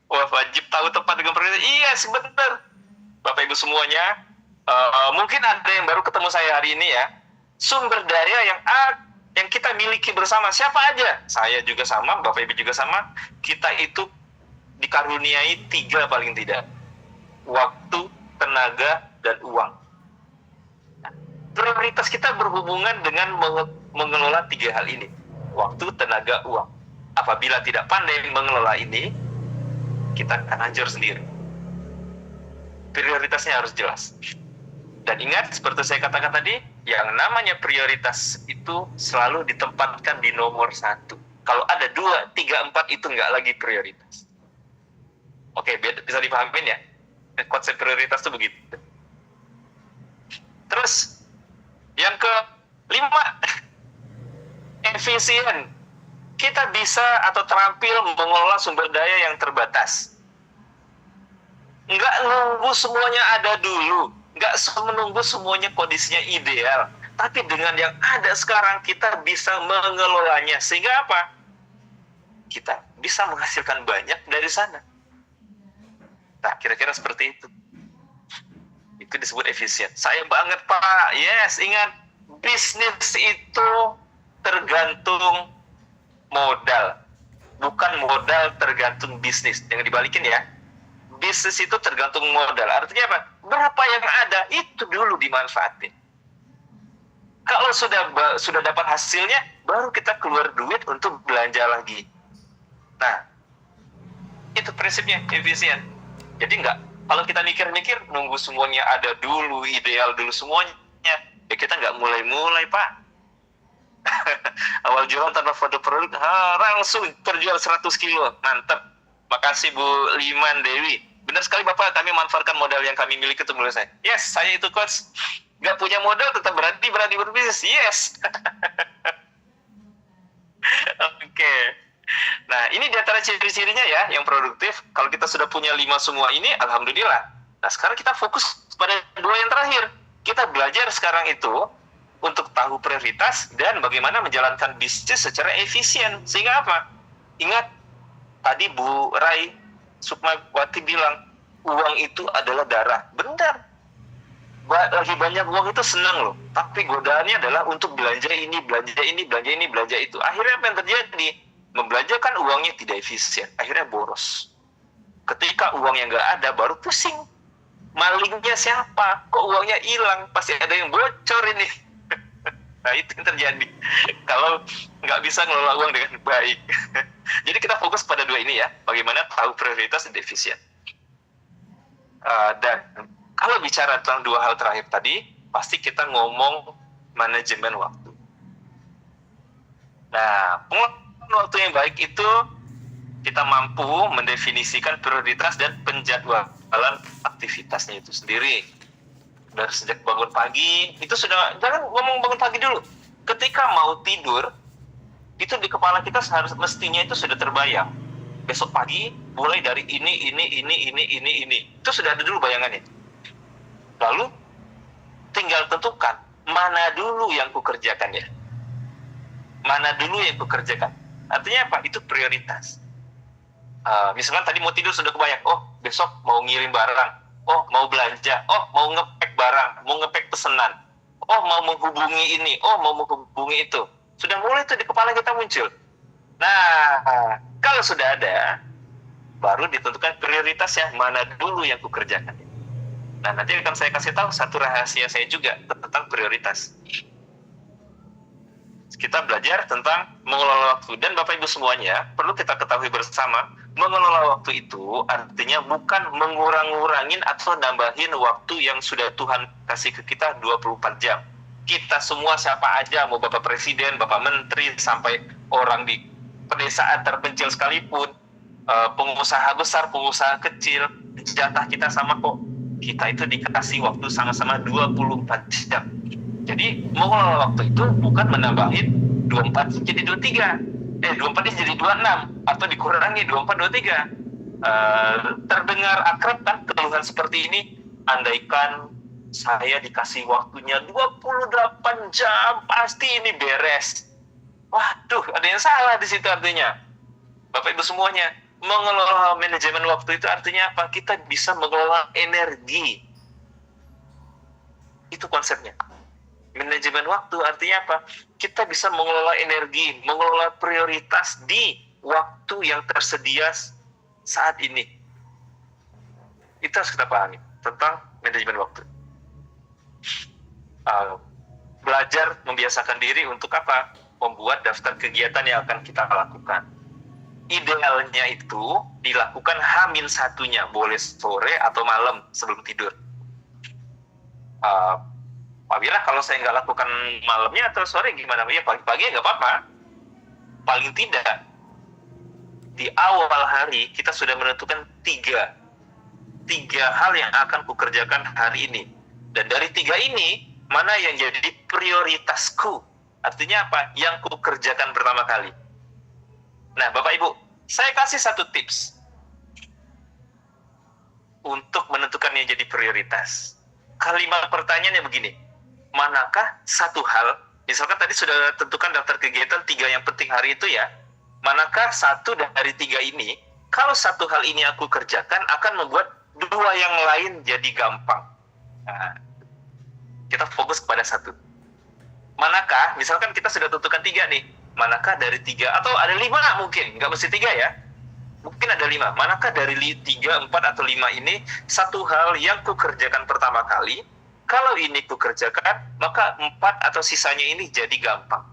Wah, wajib tahu tepat dengan prioritas. Iya, sebentar. Bapak Ibu semuanya, mungkin ada yang baru ketemu saya hari ini ya. Sumber daya yang kita miliki bersama, siapa aja? Saya juga sama, Bapak Ibu juga sama. Kita itu dikaruniai 3 paling tidak. Waktu, tenaga, dan uang. Prioritas kita berhubungan dengan mengelola 3 hal ini. Waktu, tenaga, uang. Apabila tidak pandai mengelola ini, kita akan hancur sendiri. Prioritasnya harus jelas. Dan ingat, seperti saya katakan tadi, yang namanya prioritas itu selalu ditempatkan di nomor 1. Kalau ada 2, 3, 4 itu nggak lagi prioritas. Oke, bisa dipahamin ya? Konsep prioritas itu begitu. Terus, yang ke-5, efisien. Kita bisa atau terampil mengelola sumber daya yang terbatas. Nggak nunggu semuanya ada dulu. Nggak menunggu semuanya kondisinya ideal. Tapi dengan yang ada sekarang, kita bisa mengelolanya. Sehingga apa? Kita bisa menghasilkan banyak dari sana. Nah, kira-kira seperti itu. Itu disebut efisien. Saya banget, Pak. Yes, ingat. Bisnis itu tergantung modal. Bukan modal tergantung bisnis. Jangan dibalikin ya. Bisnis itu tergantung modal. Artinya apa? Berapa yang ada, itu dulu dimanfaatin. Kalau sudah dapat hasilnya, baru kita keluar duit untuk belanja lagi. Nah, itu prinsipnya efisien. Jadi kalau kita mikir-mikir, nunggu semuanya ada dulu, ideal dulu semuanya, ya kita nggak mulai-mulai, Pak. Awal jualan tanpa foto produk, langsung terjual 100 kilo. Mantap. Makasih Bu Liman Dewi. Benar sekali Bapak, kami manfaatkan modal yang kami miliki untuk menurut saya. Yes, saya itu coach. Nggak punya modal tetap berani berbisnis. Yes. Oke. Nah, ini di antara ciri-cirinya ya, yang produktif. Kalau kita sudah punya 5 semua ini, alhamdulillah. Nah, sekarang kita fokus pada 2 yang terakhir. Kita belajar sekarang itu untuk tahu prioritas dan bagaimana menjalankan bisnis secara efisien. Sehingga apa? Ingat, tadi Bu Rai Sukmawati bilang, uang itu adalah darah. Benar. Lagi banyak uang itu senang loh. Tapi godaannya adalah untuk belanja ini, belanja ini, belanja ini, belanja itu. Akhirnya apa yang terjadi? Membelanjakan uangnya tidak efisien. Akhirnya boros. Ketika uang yang nggak ada, baru pusing. Malingnya siapa? Kok uangnya hilang? Pasti ada yang bocor ini. Nah, itu yang terjadi kalau nggak bisa ngelola uang dengan baik. Jadi kita fokus pada 2 ini ya. Bagaimana tahu prioritas dan efisien. Dan kalau bicara tentang 2 hal terakhir tadi, pasti kita ngomong manajemen waktu. Nah, pengelolaan waktu yang baik itu kita mampu mendefinisikan prioritas dan penjadwalan aktivitasnya itu sendiri. Dari sejak bangun pagi, itu sudah, jangan ngomong bangun pagi dulu. Ketika mau tidur, itu di kepala kita mestinya itu sudah terbayang. Besok pagi, mulai dari ini. Itu sudah ada dulu bayangannya. Lalu, tinggal tentukan, mana dulu yang kukerjakan ya. Mana dulu yang kukerjakan. Artinya apa? Itu prioritas. Misalkan tadi mau tidur sudah kebayang, oh besok mau ngirim barang. Oh, mau belanja. Oh, mau ngepek barang. Mau ngepek pesanan. Oh, mau menghubungi ini. Oh, mau menghubungi itu. Sudah mulai tuh di kepala kita muncul. Nah, kalau sudah ada, baru ditentukan prioritasnya. Mana dulu yang kukerjakan. Nah, nanti akan saya kasih tahu satu rahasia saya juga tentang prioritas. Kita belajar tentang mengelola waktu. Dan Bapak Ibu semuanya, perlu kita ketahui bersama, mengelola waktu itu artinya bukan mengurang-ngurangin atau nambahin waktu yang sudah Tuhan kasih ke kita 24 jam. Kita semua siapa aja, mau Bapak Presiden, Bapak Menteri, sampai orang di pedesaan terpencil sekalipun, pengusaha besar, pengusaha kecil, jatah kita sama kok. Kita itu dikasih waktu sama-sama 24 jam. Jadi mengelola waktu itu bukan menambahin 24 jadi 23. 24 jadi 26 atau dikurangi 24 23. Terdengar akrab kan keluhan seperti ini? Andaikan saya dikasih waktunya 28 jam pasti ini beres. Waduh, ada yang salah di situ artinya. Bapak Ibu semuanya, mengelola manajemen waktu itu artinya apa? Kita bisa mengelola energi. Itu konsepnya. Manajemen waktu artinya apa? Kita bisa mengelola energi, mengelola prioritas di waktu yang tersedia saat ini. Itu harus kita pahami tentang manajemen waktu. Belajar membiasakan diri untuk apa? Membuat daftar kegiatan yang akan kita lakukan. Idealnya itu dilakukan H-1-nya, boleh sore atau malam sebelum tidur. Pak Wira, kalau saya nggak lakukan malamnya atau sore gimana? Ya pagi-pagi nggak apa-apa. Paling tidak di awal hari kita sudah menentukan tiga hal yang akan kukerjakan hari ini. Dan dari 3 ini, mana yang jadi prioritasku? Artinya apa? Yang kukerjakan pertama kali. Nah, Bapak Ibu, saya kasih satu tips untuk menentukan yang jadi prioritas. Kalimat pertanyaannya begini. Manakah satu hal, misalkan tadi sudah tentukan daftar kegiatan 3 yang penting hari itu ya, manakah satu dari 3 ini, kalau satu hal ini aku kerjakan akan membuat 2 yang lain jadi gampang. Nah, kita fokus kepada satu. Manakah, misalkan kita sudah tentukan 3 nih, manakah dari 3, atau ada 5 mungkin, nggak mesti 3 ya, mungkin ada 5, manakah dari 3, 4, atau 5 ini, satu hal yang kukerjakan pertama kali, kalau ini kukerjakan, maka 4 atau sisanya ini jadi gampang.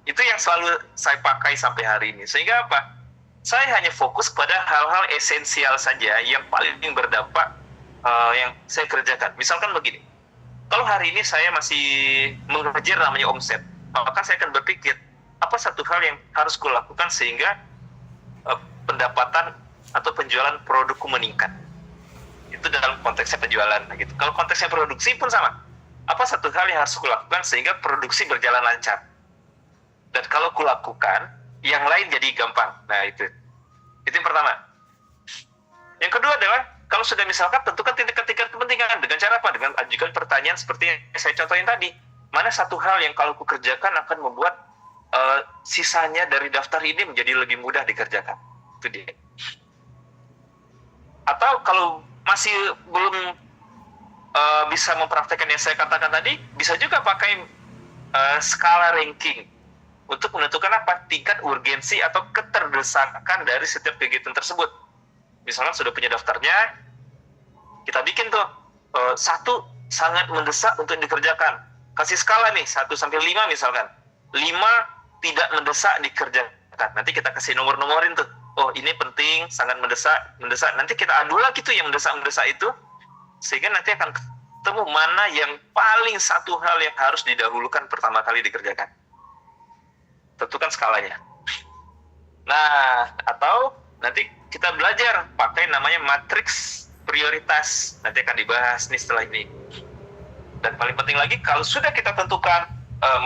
Itu yang selalu saya pakai sampai hari ini. Sehingga apa? Saya hanya fokus pada hal-hal esensial saja yang paling berdampak yang saya kerjakan. Misalkan begini, kalau hari ini saya masih mengejar namanya omset. maka saya akan berpikir, apa satu hal yang harus kulakukan sehingga pendapatan atau penjualan produkku meningkat. Itu dalam konteksnya penjualan. Gitu. Kalau konteksnya produksi pun sama. Apa satu hal yang harus kulakukan sehingga produksi berjalan lancar. Dan kalau kulakukan, yang lain jadi gampang. Nah, itu yang pertama. Yang kedua adalah, kalau sudah misalkan tentukan tingkat kepentingan. Dengan cara apa? Dengan ajukan pertanyaan seperti yang saya contohin tadi. Mana satu hal yang kalau kukerjakan akan membuat sisanya dari daftar ini menjadi lebih mudah dikerjakan. Itu dia. Atau kalau masih belum bisa mempraktekkan yang saya katakan tadi, bisa juga pakai skala ranking untuk menentukan apa tingkat urgensi atau keterdesakan dari setiap kegiatan tersebut. Misalnya sudah punya daftarnya, kita bikin tuh 1 sangat mendesak untuk dikerjakan. Kasih skala nih 1 sampai 5 misalkan. 5 tidak mendesak dikerjakan. Nanti kita kasih nomor-nomorin tuh. Oh, ini penting, sangat mendesak. Nanti kita adu lagi tuh yang mendesak itu, sehingga nanti akan ketemu mana yang paling satu hal yang harus didahulukan pertama kali dikerjakan. Tentukan skalanya. Nah, atau nanti kita belajar pakai namanya matriks prioritas. Nanti akan dibahas nih setelah ini. Dan paling penting lagi, kalau sudah kita tentukan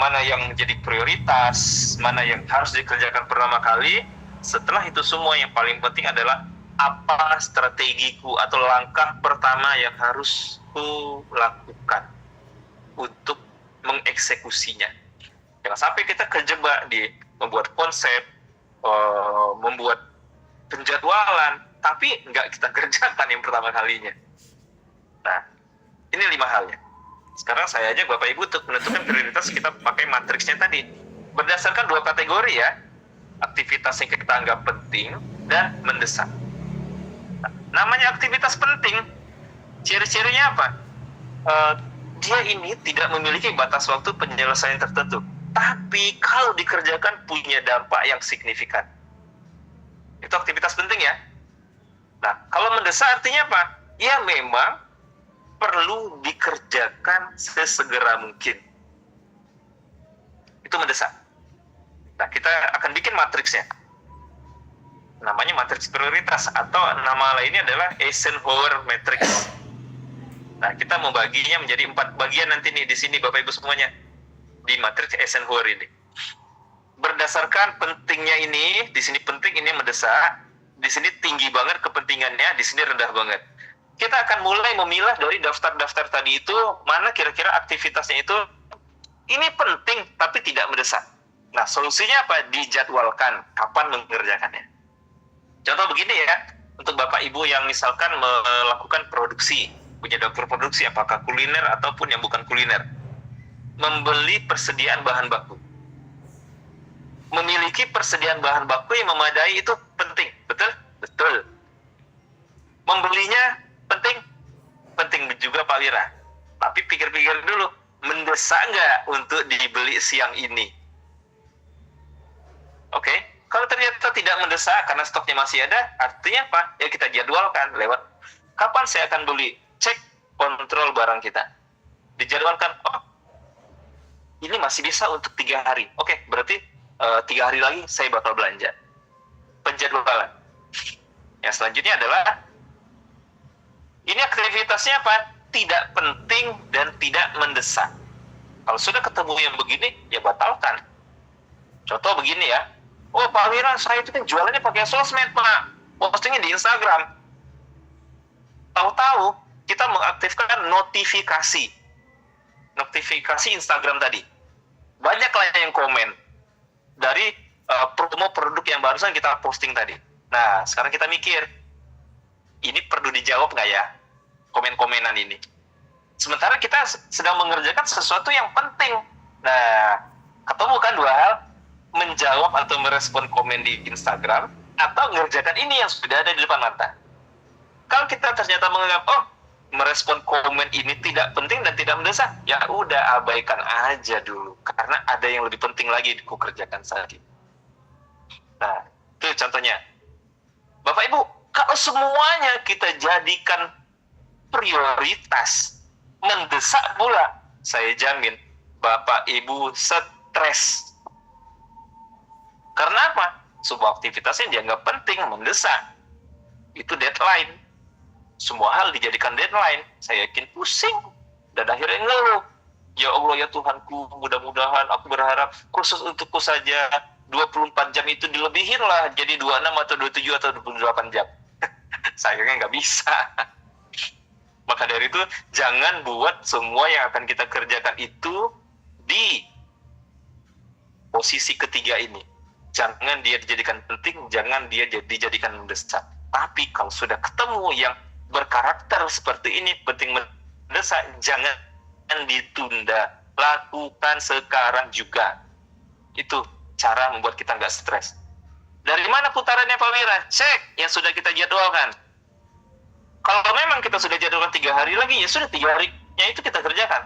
mana yang menjadi prioritas, mana yang harus dikerjakan pertama kali, setelah itu semua yang paling penting adalah apa strategiku atau langkah pertama yang harus ku lakukan untuk mengeksekusinya. Jangan sampai kita kejebak di membuat konsep, membuat penjadwalan, tapi nggak kita kerjakan yang pertama kalinya. Nah, ini 5 halnya. Sekarang saya ajak Bapak Ibu untuk menentukan prioritas, kita pakai matriksnya tadi. Berdasarkan 2 kategori ya, aktivitas yang kita anggap penting dan mendesak. Nah, namanya aktivitas penting, ciri-cirinya apa? Dia ini tidak memiliki batas waktu penyelesaian tertentu, tapi kalau dikerjakan punya dampak yang signifikan. Itu aktivitas penting ya. Nah, kalau mendesak artinya apa? Ya memang perlu dikerjakan sesegera mungkin. Itu mendesak. Nah, kita akan bikin matriksnya. Namanya matriks prioritas, atau nama lainnya adalah Eisenhower Matrix. Nah, kita membaginya menjadi 4 bagian nanti nih di sini Bapak Ibu semuanya. Di matriks Eisenhower ini. Berdasarkan pentingnya ini, di sini penting, ini mendesak, di sini tinggi banget kepentingannya, di sini rendah banget. Kita akan mulai memilah dari daftar-daftar tadi itu, mana kira-kira aktivitasnya itu, ini penting tapi tidak mendesak. Nah, solusinya apa? Dijadwalkan kapan mengerjakannya. Contoh begini ya, untuk Bapak Ibu yang misalkan melakukan produksi, punya dapur produksi, apakah kuliner ataupun yang bukan kuliner. Membeli persediaan bahan baku. Memiliki persediaan bahan baku yang memadai itu penting, betul? Betul. Membelinya penting? Penting juga Pak Wira. Tapi pikir-pikir dulu, mendesak nggak untuk dibeli siang ini? Oke, kalau ternyata tidak mendesak karena stoknya masih ada, artinya apa? Ya kita jadwalkan lewat kapan saya akan beli. Cek kontrol barang kita. Dijadwalkan, oh ini masih bisa untuk 3 hari. Oke, berarti 3 hari lagi saya bakal belanja. Penjadwalan. Yang selanjutnya adalah, ini aktivitasnya apa? Tidak penting dan tidak mendesak. Kalau sudah ketemu yang begini, ya batalkan. Contoh begini ya. Oh Pak Wira, saya itu kan jualannya pakai sosmed Pak. Postingnya di Instagram. Tahu-tahu kita mengaktifkan notifikasi. Notifikasi Instagram tadi. Banyaklah yang komen dari promo produk yang barusan kita posting tadi. Nah, sekarang kita mikir, ini perlu dijawab nggak ya? Komen-komenan ini. Sementara kita sedang mengerjakan sesuatu yang penting. Nah, ketemu kan 2 hal, menjawab atau merespon komen di Instagram, atau mengerjakan ini yang sudah ada di depan mata. Kalau kita ternyata menganggap, oh, merespon komen ini tidak penting dan tidak mendesak, ya udah abaikan aja dulu. Karena ada yang lebih penting lagi kukerjakan saat ini. Nah, itu contohnya. Bapak Ibu, kalau semuanya kita jadikan prioritas, mendesak pula, saya jamin Bapak Ibu stres. Karena apa? Sebuah aktivitas yang dianggap penting, mendesak. Itu deadline. Semua hal dijadikan deadline. Saya yakin pusing. Dan akhirnya ngeluh. Ya Allah ya Tuhanku, mudah-mudahan aku berharap khusus untukku saja 24 jam itu dilebihin lah. Jadi 26 atau 27 atau 28 jam. Sayangnya nggak bisa. Maka dari itu, jangan buat semua yang akan kita kerjakan itu di posisi ketiga ini. Jangan dia dijadikan penting, jangan dia dijadikan mendesak. Tapi kalau sudah ketemu yang berkarakter seperti ini, penting mendesak, jangan ditunda. Lakukan sekarang juga. Itu cara membuat kita nggak stres. Dari mana putarannya Pak Wira? Cek yang sudah kita jadwalkan. Kalau memang kita sudah jadwalkan 3 hari lagi, ya sudah 3 harinya itu kita kerjakan.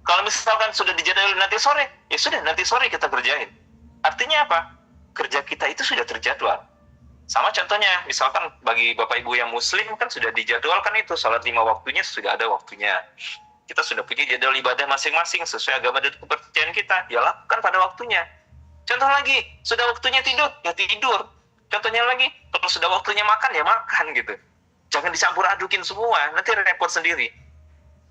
Kalau misalkan sudah dijadwalkan nanti sore, ya sudah nanti sore kita kerjain. Artinya apa? Kerja kita itu sudah terjadwal. Sama contohnya, misalkan bagi Bapak Ibu yang Muslim kan sudah dijadwalkan itu, sholat 5 waktunya sudah ada waktunya. Kita sudah punya jadwal ibadah masing-masing sesuai agama dan kepercayaan kita, ya lakukan pada waktunya. Contoh lagi, sudah waktunya tidur, ya tidur. Contohnya lagi, kalau sudah waktunya makan, ya makan gitu. Jangan dicampur adukin semua, nanti repot sendiri.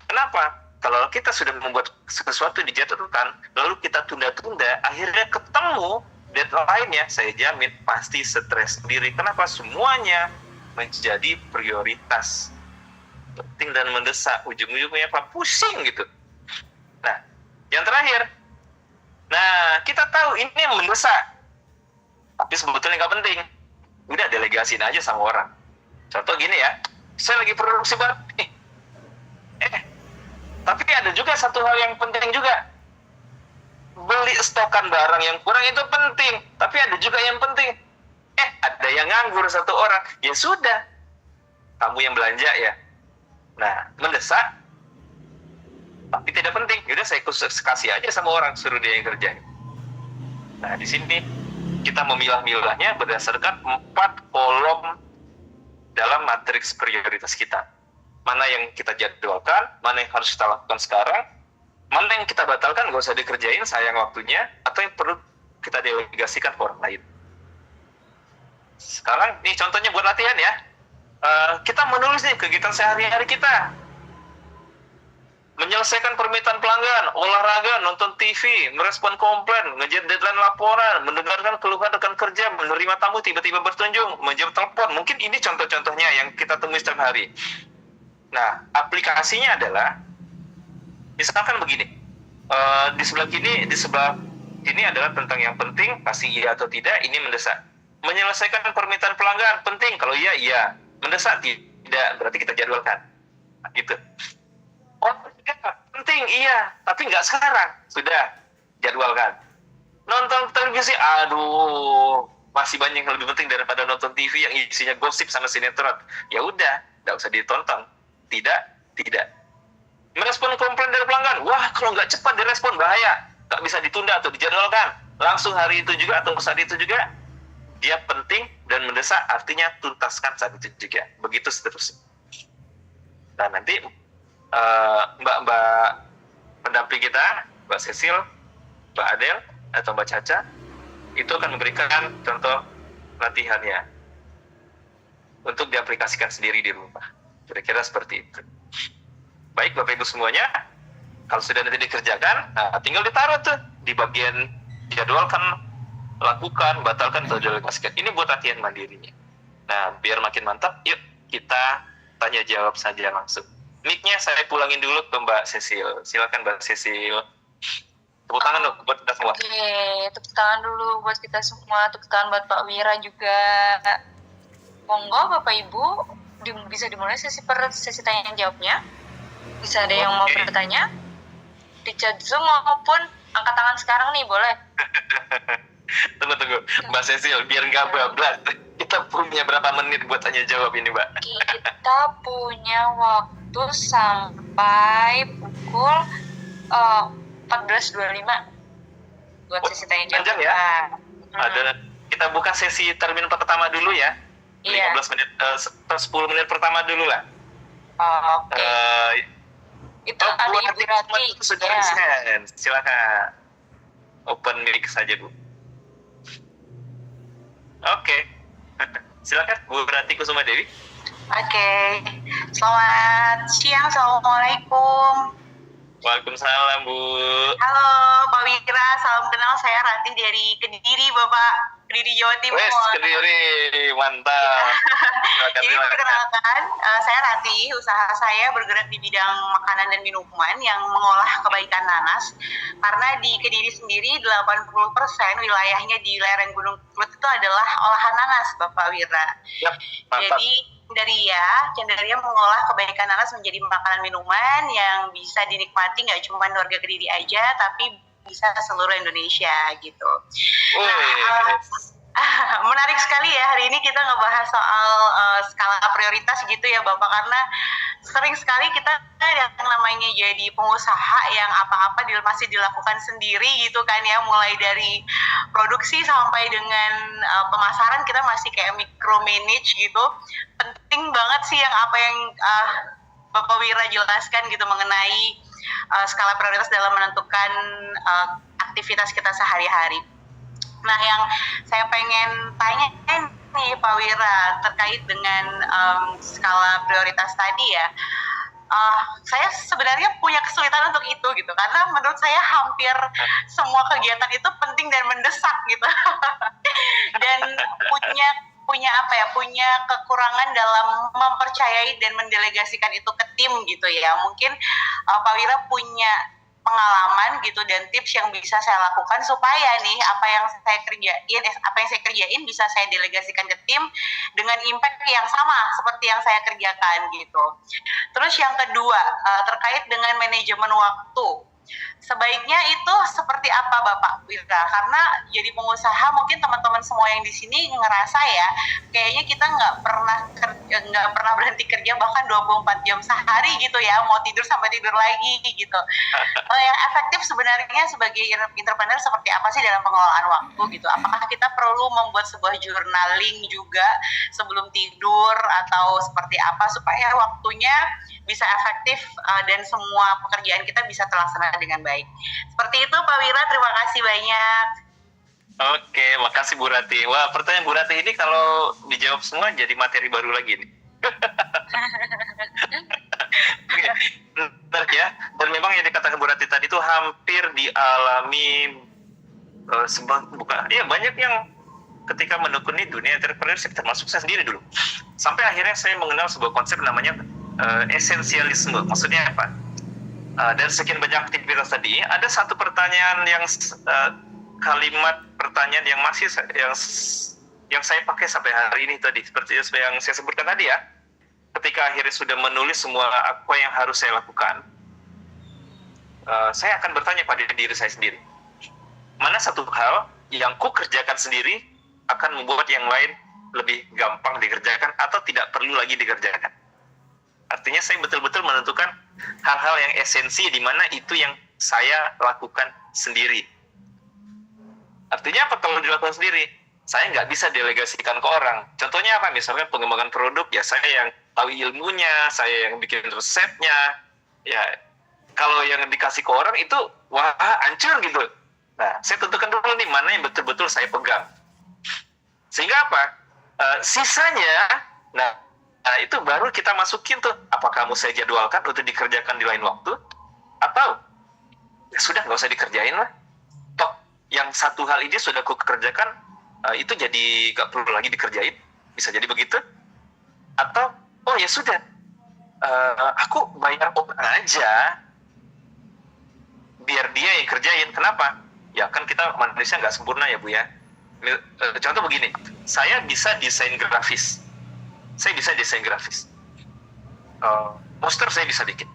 Kenapa? Kalau kita sudah membuat sesuatu dijadwalkan, lalu kita tunda-tunda, akhirnya ketemu deadline-nya, saya jamin pasti stres sendiri. Kenapa? Semuanya menjadi prioritas. Penting dan mendesak, ujung-ujungnya apa? Pusing gitu. Nah, yang terakhir, nah kita tahu ini yang mendesak, tapi sebetulnya nggak penting. Udah delegasiin aja sama orang. Contoh gini ya, saya lagi produksi baru nih. Tapi ada juga satu hal yang penting juga. Beli stokan barang yang kurang itu penting, tapi ada juga yang penting. Ada yang nganggur satu orang. Ya sudah, kamu yang belanja ya. Nah, mendesak, tapi tidak penting. Yaudah saya kasih aja sama orang, suruh dia yang kerjain. Nah, di sini kita memilah-milahnya berdasarkan 4 kolom dalam matriks prioritas kita. Mana yang kita jadwalkan, mana yang harus kita lakukan sekarang, mana yang kita batalkan, nggak usah dikerjain, sayang waktunya, atau yang perlu kita delegasikan ke orang lain. Sekarang, nih contohnya buat latihan ya. Kita menulis nih kegiatan sehari-hari kita. Menyelesaikan permintaan pelanggan, olahraga, nonton TV, merespon komplain, ngejar deadline laporan, mendengarkan keluhan rekan kerja, menerima tamu tiba-tiba berkunjung, menjawab telepon. Mungkin ini contoh-contohnya yang kita temui setiap hari. Nah, aplikasinya adalah, misalkan begini, di sebelah kini adalah tentang yang penting, pasti iya atau tidak, ini mendesak. Menyelesaikan permintaan pelanggan, penting, kalau iya, iya. Mendesak, tidak, berarti kita jadwalkan. Nah, gitu. Oh, penting, iya, tapi nggak sekarang. Sudah, jadwalkan. Nonton televisi, aduh, masih banyak yang lebih penting daripada nonton TV yang isinya gosip sama sinetron. Ya udah, nggak usah ditonton. Tidak. Merespon komplain dari pelanggan, wah kalau nggak cepat direspon bahaya. Nggak bisa ditunda atau dijadwalkan. Langsung hari itu juga atau saat itu juga. Dia penting dan mendesak, artinya tuntaskan saat itu juga. Begitu seterusnya. Nah, nanti Mbak pendamping kita, Mbak Cecil, Mbak Adel, atau Mbak Caca, itu akan memberikan contoh latihannya untuk diaplikasikan sendiri di rumah. Kira-kira seperti itu. Baik Bapak Ibu semuanya, kalau sudah nanti dikerjakan, tinggal ditaruh tuh di bagian jadwalkan, lakukan, batalkan, atau delegasikan. Ini buat latihan mandirinya. Nah, biar makin mantap, yuk kita tanya jawab saja langsung. Mic-nya saya pulangin dulu ke Mbak Cecil. Silakan Mbak Cecil. Tepuk tangan dong buat kita semua. Oke, tepuk tangan dulu buat kita semua. Tepuk tangan buat Pak Wira juga. Monggo Bapak Ibu, bisa dimulai sesi tanya jawabnya. Bisa ada yang mau bertanya di chat Zoom maupun angkat tangan sekarang nih, boleh. Tunggu. Mbak Cecil, biar nggak bablas. Kita punya berapa menit buat tanya jawab ini, Mbak? Kita punya waktu sampai pukul 14.25 buat sesi tanya jawab. Panjang ya? Ada, kita buka sesi termin pertama dulu ya. Iya. 15 menit, 10 menit pertama dulu lah. Oke. Itu ada Ibu Rati. Sudah ya. silakan. open mic saja, Bu. Oke. Silakan Bu Rati Kusuma Dewi. Oke, selamat siang, assalamualaikum. Waalaikumsalam, Bu. Halo Pak Wira, salam kenal, saya Rati dari Kediri, Bapak. Kediri, Jawa Timur. Wes, Kediri, mantap. Jadi perkenalkan, saya Rati, usaha saya bergerak di bidang makanan dan minuman yang mengolah kebaikan nanas. Karena di Kediri sendiri 80% wilayahnya di lereng Gunung Kelut itu adalah olahan nanas, Bapak Wira. Yap, mantap. Jadi Cenderia mengolah kebaikan nanas menjadi makanan minuman yang bisa dinikmati nggak cuma warga Kediri aja, tapi bisa seluruh Indonesia gitu. Menarik sekali ya, hari ini kita ngebahas soal skala prioritas gitu ya Bapak, karena sering sekali kita yang namanya jadi pengusaha yang apa-apa masih dilakukan sendiri gitu kan ya, mulai dari produksi sampai dengan pemasaran kita masih kayak micromanage gitu. Penting banget sih yang apa yang Bapak Wira jelaskan gitu mengenai skala prioritas dalam menentukan aktivitas kita sehari-hari. Nah, yang saya pengen tanya nih Pak Wira terkait dengan skala prioritas tadi ya, saya sebenarnya punya kesulitan untuk itu gitu, karena menurut saya hampir semua kegiatan itu penting dan mendesak gitu, dan punya kekurangan dalam mempercayai dan mendelegasikan itu ke tim gitu ya. Mungkin Pak Wira punya pengalaman gitu dan tips yang bisa saya lakukan supaya nih apa yang saya kerjain bisa saya delegasikan ke tim dengan impact yang sama seperti yang saya kerjakan gitu. Terus yang kedua, terkait dengan manajemen waktu. Sebaiknya itu seperti apa Bapak Wira? Karena jadi pengusaha mungkin teman-teman semua yang di sini ngerasa ya, kayaknya kita nggak pernah berhenti kerja bahkan 24 jam sehari gitu ya, mau tidur sampai tidur lagi gitu. Yang efektif sebenarnya sebagai entrepreneur seperti apa sih dalam pengelolaan waktu gitu? Apakah kita perlu membuat sebuah journaling juga sebelum tidur atau seperti apa supaya waktunya bisa efektif dan semua pekerjaan kita bisa terlaksana dengan baik. Seperti itu Pak Wira, terima kasih banyak. Oke, makasih Bu Rati. Wah, pertanyaan Bu Rati ini kalau dijawab semua jadi materi baru lagi nih. Oke, bentar ya. Dan memang yang dikatakan Bu Rati tadi itu hampir dialami banyak yang ketika menekuni dunia entrepreneurship, termasuk saya sendiri dulu. Sampai akhirnya saya mengenal sebuah konsep namanya esensialisme. Maksudnya apa? Dan sekian banyak aktivitas tadi, ada satu pertanyaan yang kalimat pertanyaan yang masih yang saya pakai sampai hari ini tadi, seperti yang saya sebutkan tadi ya. Ketika akhirnya sudah menulis semua apa yang harus saya lakukan, saya akan bertanya pada diri saya sendiri, mana satu hal yang ku kerjakan sendiri akan membuat yang lain lebih gampang dikerjakan atau tidak perlu lagi dikerjakan. Artinya saya betul-betul menentukan hal-hal yang esensi di mana itu yang saya lakukan sendiri. Artinya apa kalau dilakukan sendiri? Saya nggak bisa delegasikan ke orang. Contohnya apa? Misalkan pengembangan produk, ya saya yang tahu ilmunya, saya yang bikin resepnya. Ya, kalau yang dikasih ke orang itu, wah, hancur gitu. Nah, saya tentukan dulu nih mana yang betul-betul saya pegang. Sehingga apa? Sisanya, nah itu baru kita masukin tuh, apakah mau saya jadwalkan untuk dikerjakan di lain waktu, atau ya sudah nggak usah dikerjain lah. Toh yang satu hal ini sudah aku kerjakan, itu jadi nggak perlu lagi dikerjain, bisa jadi begitu. Atau oh ya sudah, aku bayar orang aja, biar dia yang kerjain. Kenapa? Ya kan kita manusia nggak sempurna ya Bu ya. Contoh begini, saya bisa desain grafis. Poster saya bisa bikin.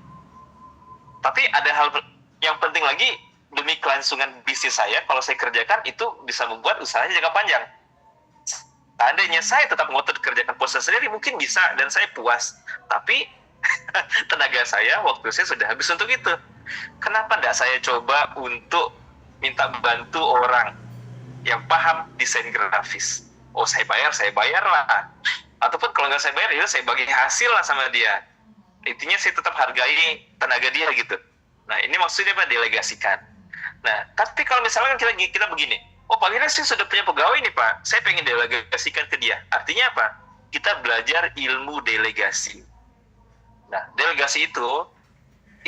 Tapi ada hal yang penting lagi, demi kelangsungan bisnis saya, kalau saya kerjakan itu bisa membuat usahanya jangka panjang. Seandainya saya tetap ngotot kerjakan poster sendiri, mungkin bisa dan saya puas. Tapi tenaga saya, waktu saya sudah habis untuk itu. Kenapa tidak saya coba untuk minta bantu orang yang paham desain grafis? Oh, saya bayar lah. Ataupun kalau nggak saya bayar, ya saya bagi hasil lah sama dia. Intinya saya tetap hargai tenaga dia gitu. Nah, ini maksudnya apa? Delegasikan. Nah, tapi kalau misalkan kita begini, oh Pak Wira sih sudah punya pegawai nih Pak, saya pengen delegasikan ke dia. Artinya apa? Kita belajar ilmu delegasi. Nah, delegasi itu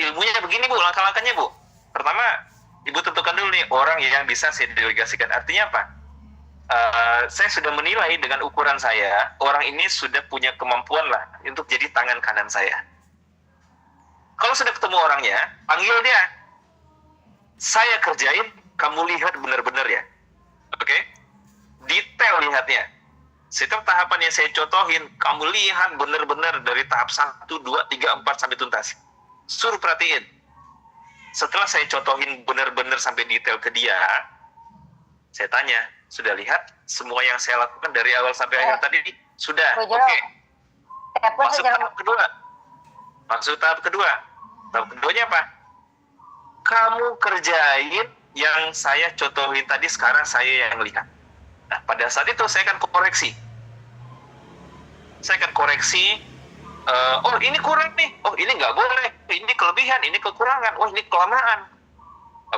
ilmunya begini Bu, langkah-langkahnya Bu. Pertama, Ibu tentukan dulu nih orang yang bisa saya delegasikan. Artinya apa? Saya sudah menilai dengan ukuran saya, orang ini sudah punya kemampuan lah untuk jadi tangan kanan saya. Kalau sudah ketemu orangnya, panggil dia. Saya kerjain, kamu lihat benar-benar ya. Oke? Detail lihatnya. Setiap tahapan yang saya contohin, kamu lihat benar-benar dari tahap 1, 2, 3, 4 sampai tuntas. Suruh perhatiin. Setelah saya contohin benar-benar sampai detail ke dia, saya tanya, sudah lihat semua yang saya lakukan dari awal sampai akhir tadi? Sudah, oke. Masuk tahap kedua. Tahap keduanya apa? Kamu kerjain yang saya contohin tadi, sekarang saya yang lihat. Nah, pada saat itu saya akan koreksi. Oh ini kurang nih, oh ini nggak boleh, ini kelebihan, ini kekurangan, oh ini kelamaan.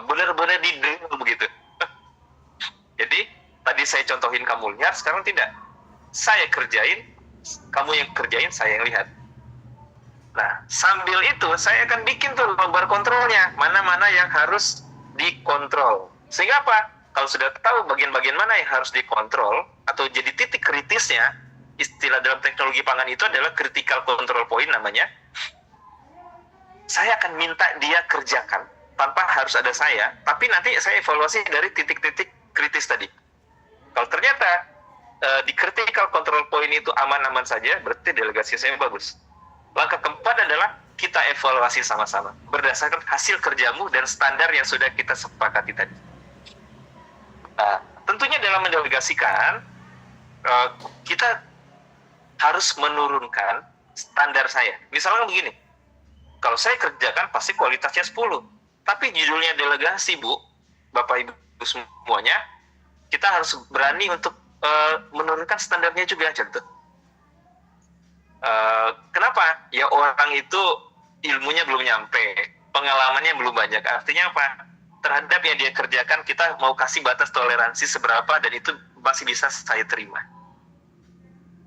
Benar-benar di-drill begitu. Jadi, tadi saya contohin kamu lihat, sekarang tidak. Saya kerjain, kamu yang kerjain, saya yang lihat. Nah, sambil itu saya akan bikin tuh lembar kontrolnya, mana-mana yang harus dikontrol. Sehingga apa? Kalau sudah tahu bagian-bagian mana yang harus dikontrol, atau jadi titik kritisnya, istilah dalam teknologi pangan itu adalah critical control point namanya, saya akan minta dia kerjakan, tanpa harus ada saya, tapi nanti saya evaluasi dari titik-titik kritis tadi. Kalau ternyata di critical control point itu aman-aman saja, berarti delegasi saya bagus. Langkah keempat adalah kita evaluasi sama-sama berdasarkan hasil kerjamu dan standar yang sudah kita sepakati tadi. Nah, tentunya dalam mendelegasikan kita harus menurunkan standar saya. Misalnya begini, kalau saya kerjakan pasti kualitasnya 10, tapi judulnya delegasi Bu, Bapak Ibu semuanya, kita harus berani untuk menurunkan standarnya juga, contoh. Kenapa? Ya orang itu ilmunya belum nyampe, pengalamannya belum banyak. Artinya apa? Terhadap yang dia kerjakan, kita mau kasih batas toleransi seberapa, dan itu masih bisa saya terima.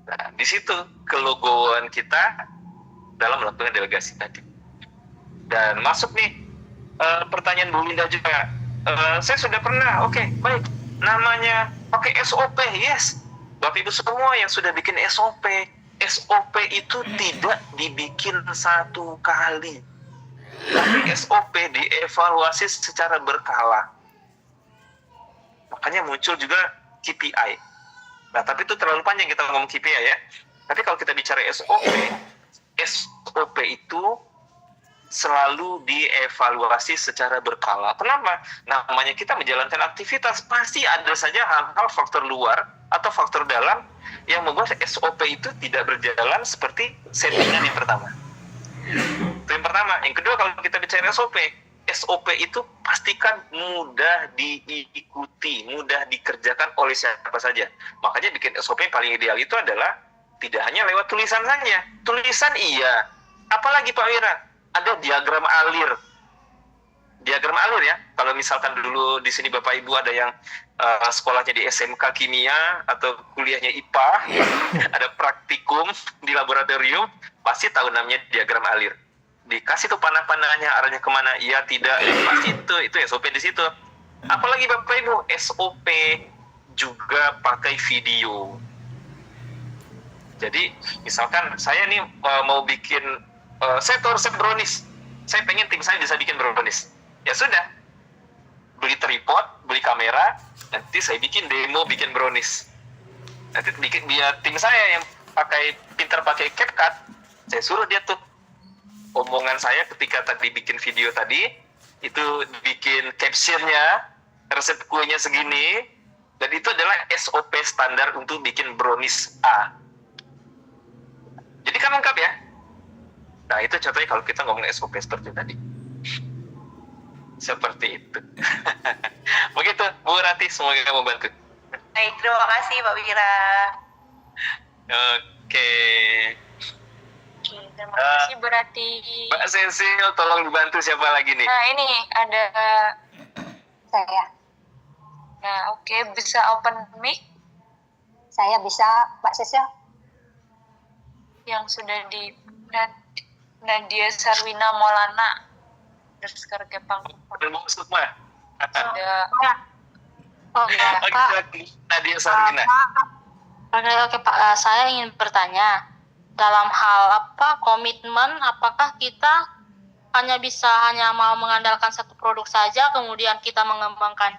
Nah, di situ kelogoan kita dalam melakukan delegasi tadi. Dan masuk nih pertanyaan Bu Linda juga. Saya sudah pernah, oke, baik. Namanya pakai SOP, yes. Bapak Ibu semua yang sudah bikin SOP, SOP itu tidak dibikin satu kali. Tapi SOP dievaluasi secara berkala. Makanya muncul juga KPI. Nah, tapi itu terlalu panjang kita ngomong KPI ya. Tapi kalau kita bicara SOP, SOP itu selalu dievaluasi secara berkala. Kenapa? Namanya kita menjalankan aktivitas, pasti ada saja hal-hal faktor luar atau faktor dalam yang membuat SOP itu tidak berjalan seperti settingan yang pertama. Itu yang pertama. Yang kedua, kalau kita bicara SOP itu pastikan mudah diikuti, mudah dikerjakan oleh siapa saja. Makanya bikin SOP yang paling ideal itu adalah tidak hanya lewat tulisan saja. Tulisan iya. Apalagi Pak Wira, ada diagram alir. Diagram alir ya. Kalau misalkan dulu di sini Bapak Ibu ada yang sekolahnya di SMK Kimia atau kuliahnya IPA, ada praktikum di laboratorium, pasti tahu namanya diagram alir. Dikasih tuh panah-panahnya arahnya kemana, iya tidak, pasti itu SOP di situ. Apalagi Bapak Ibu, SOP juga pakai video. Jadi misalkan saya nih mau bikin saya tahu resep brownies, saya pengen tim saya bisa bikin brownies, ya sudah, beli tripod, beli kamera, nanti saya bikin demo bikin brownies. Nanti bikin biar tim saya yang pintar pakai CapCut, saya suruh dia tuh omongan saya ketika tadi bikin video tadi, itu bikin captionnya, resep kuenya segini, dan itu adalah SOP standar untuk bikin brownies A. Jadi kan lengkap ya? Nah itu contohnya kalau kita ngomong SOP seperti tadi. Seperti itu. Begitu, Bu Rati, semoga membantu. Baik, terima kasih Pak Wira. Oke. Terima kasih berarti. Mbak Cecil, tolong dibantu siapa lagi nih? Nah ini ada saya. Nah, oke, bisa open mic Saya bisa, Mbak Sisil. yang sudah di Nadia Sarwina Maulana underscore Gepang Belum masuk mah. sudah Oh ya. Pak, Nadia Sarina. oke Pak, saya ingin bertanya dalam hal apa komitmen, apakah kita hanya mau mengandalkan satu produk saja, kemudian kita mengembangkan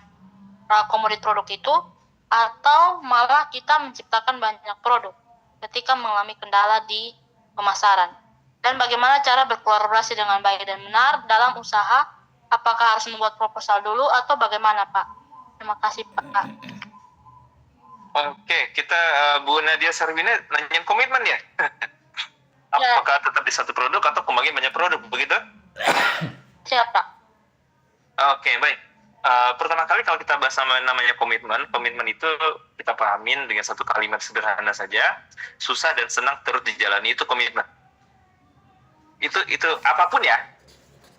komoditi produk itu, atau malah kita menciptakan banyak produk ketika mengalami kendala di pemasaran, dan bagaimana cara berkolaborasi dengan baik dan benar dalam usaha, apakah harus membuat proposal dulu atau bagaimana Pak? Terima kasih Pak. Oke, kita Bu Nadia Sarwina nanyain komitmen ya? Ya. Apakah tetap di satu produk atau kembali banyak produk, begitu? Siap Pak. Oke, baik. Pertama kali kalau kita bahas namanya komitmen itu kita pahamin dengan satu kalimat sederhana saja, susah dan senang terus dijalani, itu komitmen. Itu apapun ya,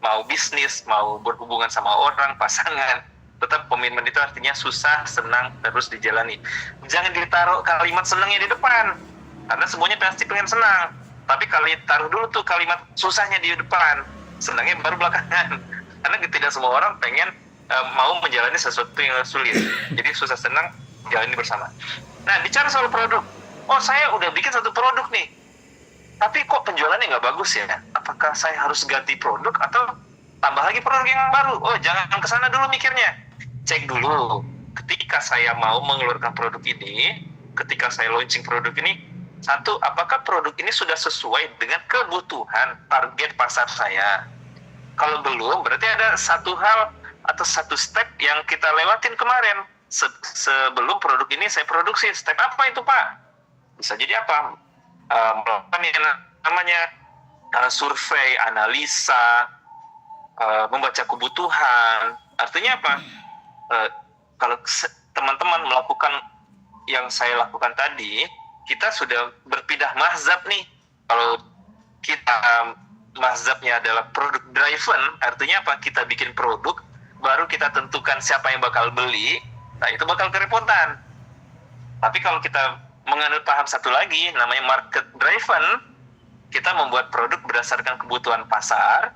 mau bisnis, mau berhubungan sama orang, pasangan, tetap komitmen itu artinya susah, senang, terus dijalani. Jangan ditaruh kalimat senangnya di depan, karena semuanya pasti pengen senang. Tapi kalau taruh dulu tuh kalimat susahnya di depan, senangnya baru belakangan. Karena tidak semua orang pengen mau menjalani sesuatu yang sulit. Jadi susah senang jalani bersama. Nah, bicara soal produk, oh saya udah bikin satu produk nih, tapi kok penjualannya nggak bagus ya? Apakah saya harus ganti produk atau tambah lagi produk yang baru? Oh, jangan kesana dulu mikirnya. Cek dulu, ketika saya mau mengeluarkan produk ini, ketika saya launching produk ini, satu, apakah produk ini sudah sesuai dengan kebutuhan target pasar saya? Kalau belum, berarti ada satu hal atau satu step yang kita lewatin kemarin. Sebelum produk ini saya produksi, step apa itu Pak? Bisa jadi apa? Melakukan yang namanya survei, analisa, membaca kebutuhan. Artinya apa? Kalau teman-teman melakukan yang saya lakukan tadi, kita sudah berpindah mazhab nih. Kalau kita mazhabnya adalah product driven, artinya apa? Kita bikin produk, baru kita tentukan siapa yang bakal beli, nah itu bakal kerepotan. Tapi kalau kita menganut paham satu lagi, namanya market driven, kita membuat produk berdasarkan kebutuhan pasar.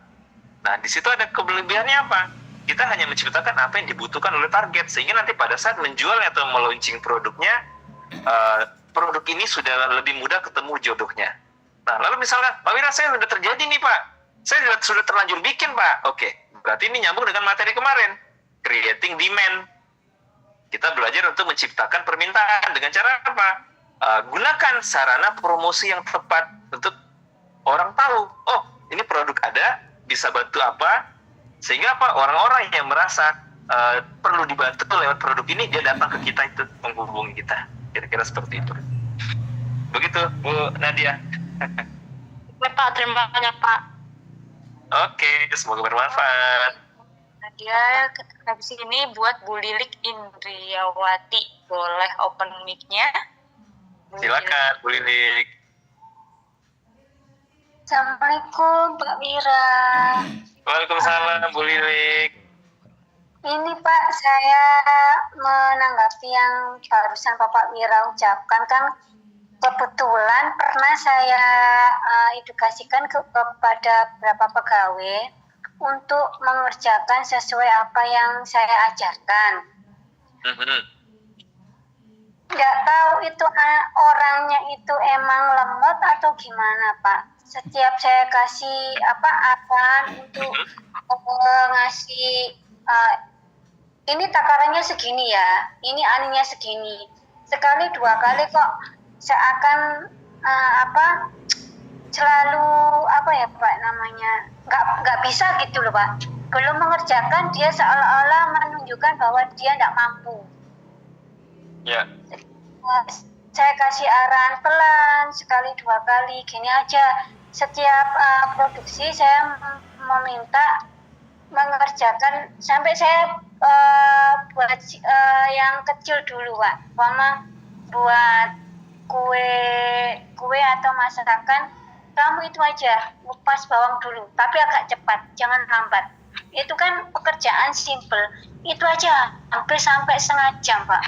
Nah, di situ ada kelebihannya apa? Kita hanya menciptakan apa yang dibutuhkan oleh target, sehingga nanti pada saat menjualnya atau melaunching produknya, produk ini sudah lebih mudah ketemu jodohnya. Nah, lalu misalnya, Pak Wira, saya sudah terjadi nih Pak, saya sudah terlanjur bikin Pak. Oke, berarti ini nyambung dengan materi kemarin, creating demand. Kita belajar untuk menciptakan permintaan dengan cara apa? Gunakan sarana promosi yang tepat untuk orang tahu, oh ini produk ada, bisa bantu apa, sehingga apa, orang-orang yang merasa perlu dibantu lewat produk ini, dia datang ke kita, itu menghubungi kita. Kira-kira seperti itu. Begitu Bu Nadia. Oke Pak, terima kasih Pak. Oke, semoga bermanfaat. Nadia habis ini buat Bu Lilik Indriawati, boleh open mic-nya. Silakan Bu Lilik. Assalamualaikum Pak Wira. Waalaikumsalam Bu Lilik. Ini Pak, saya menanggapi yang barusan Bapak Wira ucapkan, kan kebetulan pernah saya edukasikan kepada beberapa pegawai untuk mengerjakan sesuai apa yang saya ajarkan. Nggak tahu itu orangnya itu emang lemot atau gimana Pak. Setiap saya kasih untuk ngasih ini takarannya segini ya, ini aninya segini. Sekali dua kali kok seakan selalu Pak namanya nggak bisa gitu loh Pak. Belum mengerjakan dia seolah-olah menunjukkan bahwa dia nggak mampu. Ya. Saya kasih arahan pelan, sekali dua kali gini aja. Setiap produksi saya meminta mengerjakan sampai saya buat yang kecil dulu Pak, mama buat kue atau masakan, kamu itu aja ngupas bawang dulu, tapi agak cepat, jangan lambat. Itu kan pekerjaan simple. Itu aja hampir sampai setengah jam, Pak.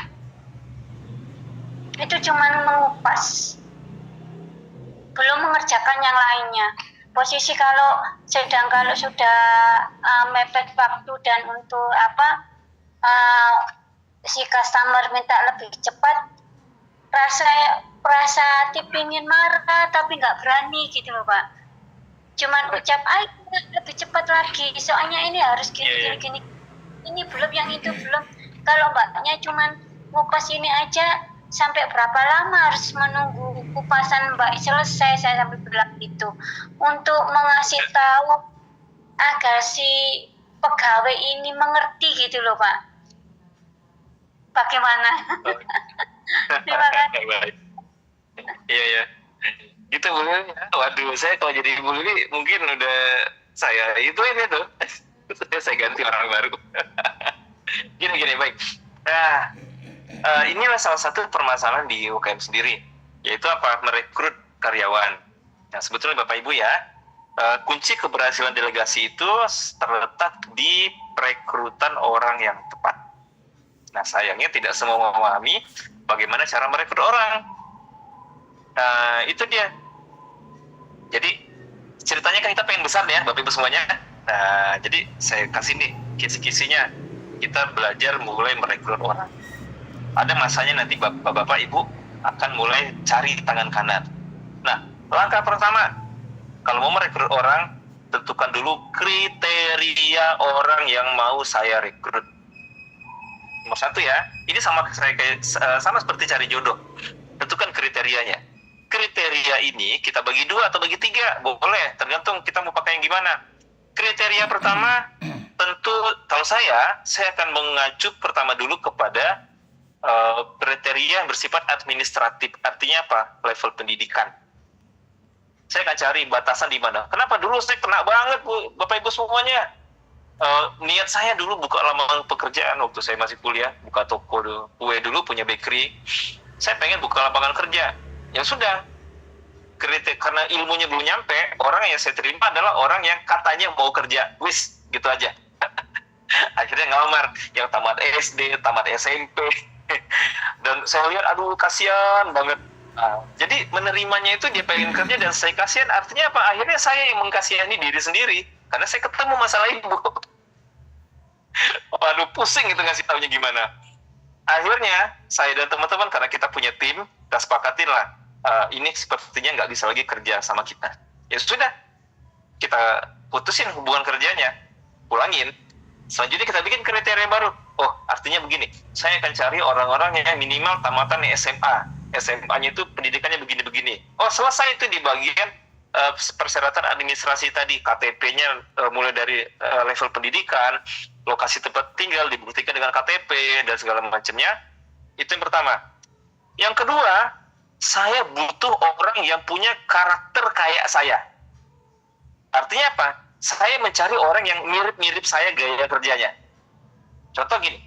Itu cuma mengupas. Belum mengerjakan yang lainnya. Posisi kalau sudah mepet waktu dan untuk si customer minta lebih cepat, rasa pingin marah tapi nggak berani gitu loh, Pak. Cuman ucap ayo lebih cepat lagi, soalnya ini harus gini. Ini belum, yang itu belum. Kalau mbaknya cuman ngupas ini aja, sampai berapa lama harus menunggu kupasan mbak selesai, saya sampai bilang gitu. Untuk mengasih tahu agar si pegawai ini mengerti gitu loh, Pak. Bagaimana? Terima kasih. Iya. Gitu Bu Lili. Waduh, saya kalau jadi Bu Lili mungkin udah saya ini tuh. Saya ganti orang baru. Gini, baik. Nah, inilah salah satu permasalahan di UKM sendiri, yaitu merekrut karyawan. Nah, sebetulnya Bapak Ibu ya, kunci keberhasilan delegasi itu terletak di perekrutan orang yang tepat. Nah, sayangnya tidak semua memahami bagaimana cara merekrut orang. Nah, itu dia. Jadi, ceritanya kan kita pengen besar ya, Bapak Ibu semuanya. Nah, jadi saya kasih nih kisi-kisinya. Kita belajar mulai merekrut orang. Ada masanya nanti Bapak Ibu akan mulai cari tangan kanan. Nah, langkah pertama, kalau mau merekrut orang, tentukan dulu kriteria orang yang mau saya rekrut. Nomor satu ya, ini sama seperti cari jodoh. Tentukan kriterianya. Kriteria ini kita bagi 2 atau bagi 3, boleh, tergantung kita mau pakai yang gimana. Kriteria pertama, tentu kalau saya akan mengacu pertama dulu kepada kriteria yang bersifat administratif. Artinya apa? Level pendidikan. Saya akan cari batasan di mana. Kenapa dulu saya kena banget, Bu, Bapak Ibu semuanya. Niat saya dulu buka lamaran pekerjaan waktu saya masih kuliah, buka toko kue dulu, punya bakery. Saya pengen buka lapangan kerja. Ya sudah, karena ilmunya belum nyampe, orang yang saya terima adalah orang yang katanya mau kerja. Wis, gitu aja. Akhirnya ngelamar yang tamat SD, tamat SMP. Dan saya lihat, aduh kasihan banget. Jadi menerimanya itu dia pengen kerja dan saya kasihan. Artinya apa? Akhirnya saya yang mengkasihani diri sendiri. Karena saya ketemu masalah ibu. Waduh, pusing itu ngasih taunya gimana. Akhirnya saya dan teman-teman, karena kita punya tim, kita sepakatin lah, ini sepertinya nggak bisa lagi kerja sama kita. Ya sudah, kita putusin hubungan kerjanya, pulangin. Selanjutnya kita bikin kriteria baru. Oh, artinya begini, saya akan cari orang-orang yang minimal tamatan SMA. SMA-nya itu pendidikannya begini-begini. Oh, selesai itu di bagian persyaratan administrasi tadi, KTP-nya mulai dari level pendidikan, lokasi tempat tinggal dibuktikan dengan KTP dan segala macamnya. Itu yang pertama. Yang kedua, saya butuh orang yang punya karakter kayak saya. Artinya apa? Saya mencari orang yang mirip-mirip saya gaya kerjanya. Contoh gini,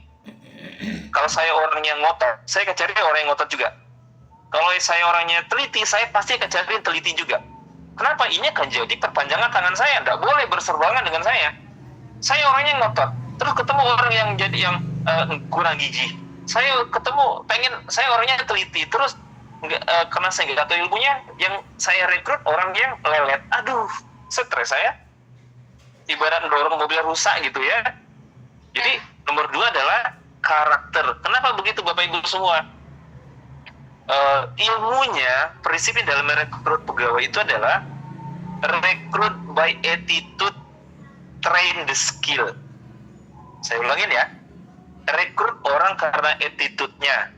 kalau saya orang yang ngotot, saya akan cari orang yang ngotot juga. Kalau saya orangnya teliti, saya pasti akan cari yang teliti juga. Kenapa? Ini akan jadi perpanjangan tangan saya, tidak boleh berserbangan dengan saya. Saya orangnya ngotot, terus ketemu orang yang jadi yang kurang gigi. Saya orangnya teliti, terus karena saya nggak tahu ilmunya, yang saya rekrut orang yang lelet. Aduh, stres saya. Ibarat dorong mobil rusak gitu ya. Jadi nomor 2 adalah karakter. Kenapa begitu Bapak Ibu semua? Ilmunya, prinsipnya dalam merekrut pegawai itu adalah rekrut by attitude, train the skill. Saya ulangin ya, rekrut orang karena attitude-nya.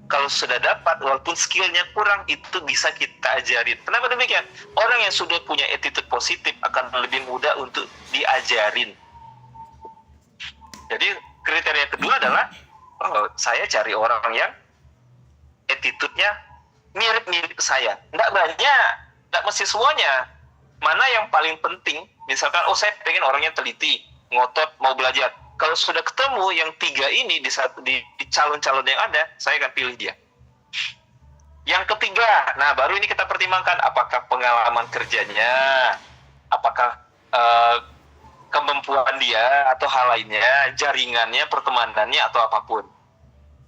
Kalau sudah dapat, walaupun skillnya kurang, itu bisa kita ajarin. Kenapa demikian? Orang yang sudah punya attitude positif akan lebih mudah untuk diajarin. Jadi kriteria kedua adalah saya cari orang yang attitude-nya mirip-mirip saya. Nggak banyak, nggak mesti semuanya. Mana yang paling penting, misalkan, saya pengen orangnya teliti, ngotot, mau belajar. Kalau sudah ketemu yang 3 ini di calon-calon yang ada, saya akan pilih dia. Yang ketiga, nah baru ini kita pertimbangkan apakah pengalaman kerjanya, apakah kemampuan dia atau hal lainnya, jaringannya, pertemanannya atau apapun.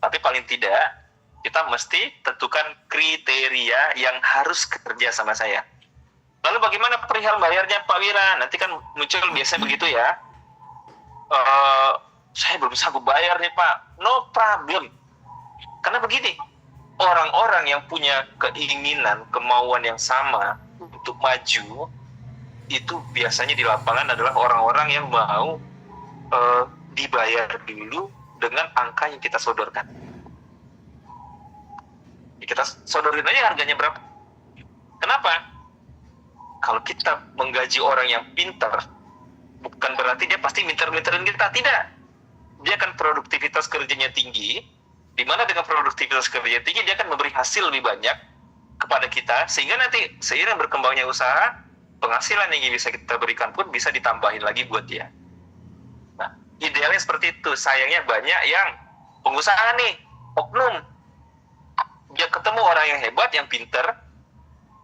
Tapi paling tidak kita mesti tentukan kriteria yang harus kerja sama saya. Lalu bagaimana perihal bayarnya Pak Wira? Nanti kan muncul biasanya begitu ya. Saya belum sanggup bayar nih Pak. No problem. Karena begini, orang-orang yang punya keinginan, kemauan yang sama untuk maju, itu biasanya di lapangan adalah orang-orang yang mau dibayar dulu dengan angka yang kita sodorkan. Kita sodorin aja harganya berapa. Kenapa? Kalau kita menggaji orang yang pintar, bukan berarti dia pasti minter-minterin kita. Tidak. Dia akan produktivitas kerjanya tinggi, di mana dengan produktivitas kerjanya tinggi, dia akan memberi hasil lebih banyak kepada kita, sehingga nanti seiring berkembangnya usaha, penghasilan yang bisa kita berikan pun bisa ditambahin lagi buat dia. Nah, idealnya seperti itu. Sayangnya banyak yang pengusaha nih, oknum, dia ketemu orang yang hebat, yang pintar,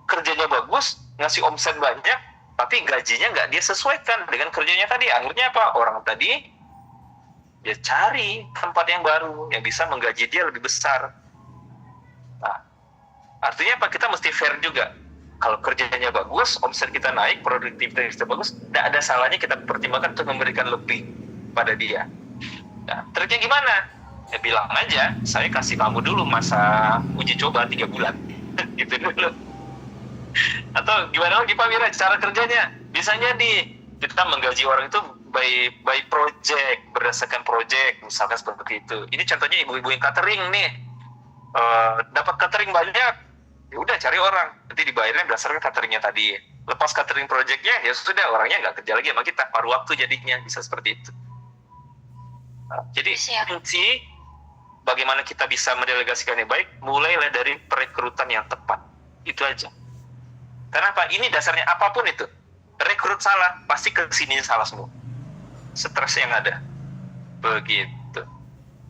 kerjanya bagus, ngasih omset banyak, tapi gajinya nggak dia sesuaikan dengan kerjanya tadi. Akhirnya apa? Orang tadi dia cari tempat yang baru yang bisa menggaji dia lebih besar. Nah, artinya apa? Kita mesti fair juga. Kalau kerjanya bagus, omset kita naik, produktivitas kita bagus, tidak ada salahnya kita pertimbangkan untuk memberikan lebih pada dia. Nah, triknya gimana? Ya bilang aja, saya kasih kamu dulu masa uji coba 3 bulan. Gitu dulu. Atau gimana lagi Pak Wira cara kerjanya? Bisa jadi kita menggaji orang itu by project, berdasarkan project, misalkan seperti itu. Ini contohnya ibu-ibu yang catering nih, dapat catering banyak, ya udah cari orang, nanti dibayarnya berdasarkan cateringnya tadi. Lepas catering projectnya, ya sudah, orangnya nggak kerja lagi sama kita, paruh waktu jadinya, bisa seperti itu. Nah, jadi kunci bagaimana kita bisa mendelegasikan yang baik, mulailah dari perekrutan yang tepat. Itu aja. Kenapa? Ini dasarnya apapun itu. Rekrut salah, pasti kesininya salah semua. Stres yang ada. Begitu.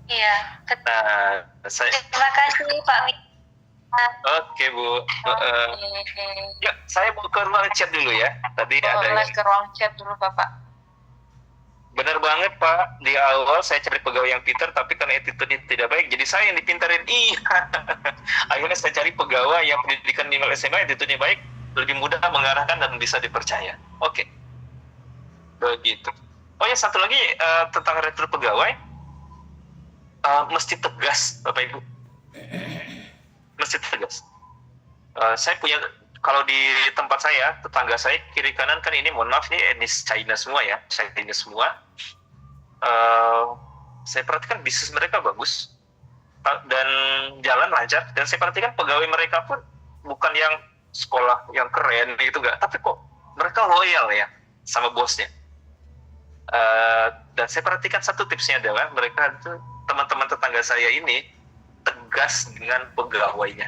Iya. Terima kasih Pak Wira. Oke Bu. Ya, saya mau ke ruang chat dulu ya. Tadi ada ke ruang chat dulu Bapak. Benar banget Pak. Di awal saya cari pegawai yang pintar, tapi karena attitude-nya tidak baik, jadi saya yang dipintarin. Iya. Akhirnya saya cari pegawai yang pendidikan minimal SMA, attitude-nya baik, lebih mudah mengarahkan dan bisa dipercaya. Oke. Begitu. Oh ya, satu lagi tentang rekrut pegawai, mesti tegas Bapak Ibu. Mesti tegas. Saya punya, kalau di tempat saya, tetangga saya kiri kanan kan ini, mohon maaf, ini etnis China semua ya, China semua. Saya perhatikan bisnis mereka bagus dan jalan lancar, dan saya perhatikan pegawai mereka pun bukan yang sekolah yang keren gitu enggak, tapi kok mereka loyal ya sama bosnya. Dan saya perhatikan satu tipsnya adalah mereka itu, teman-teman tetangga saya ini tegas dengan pegawainya.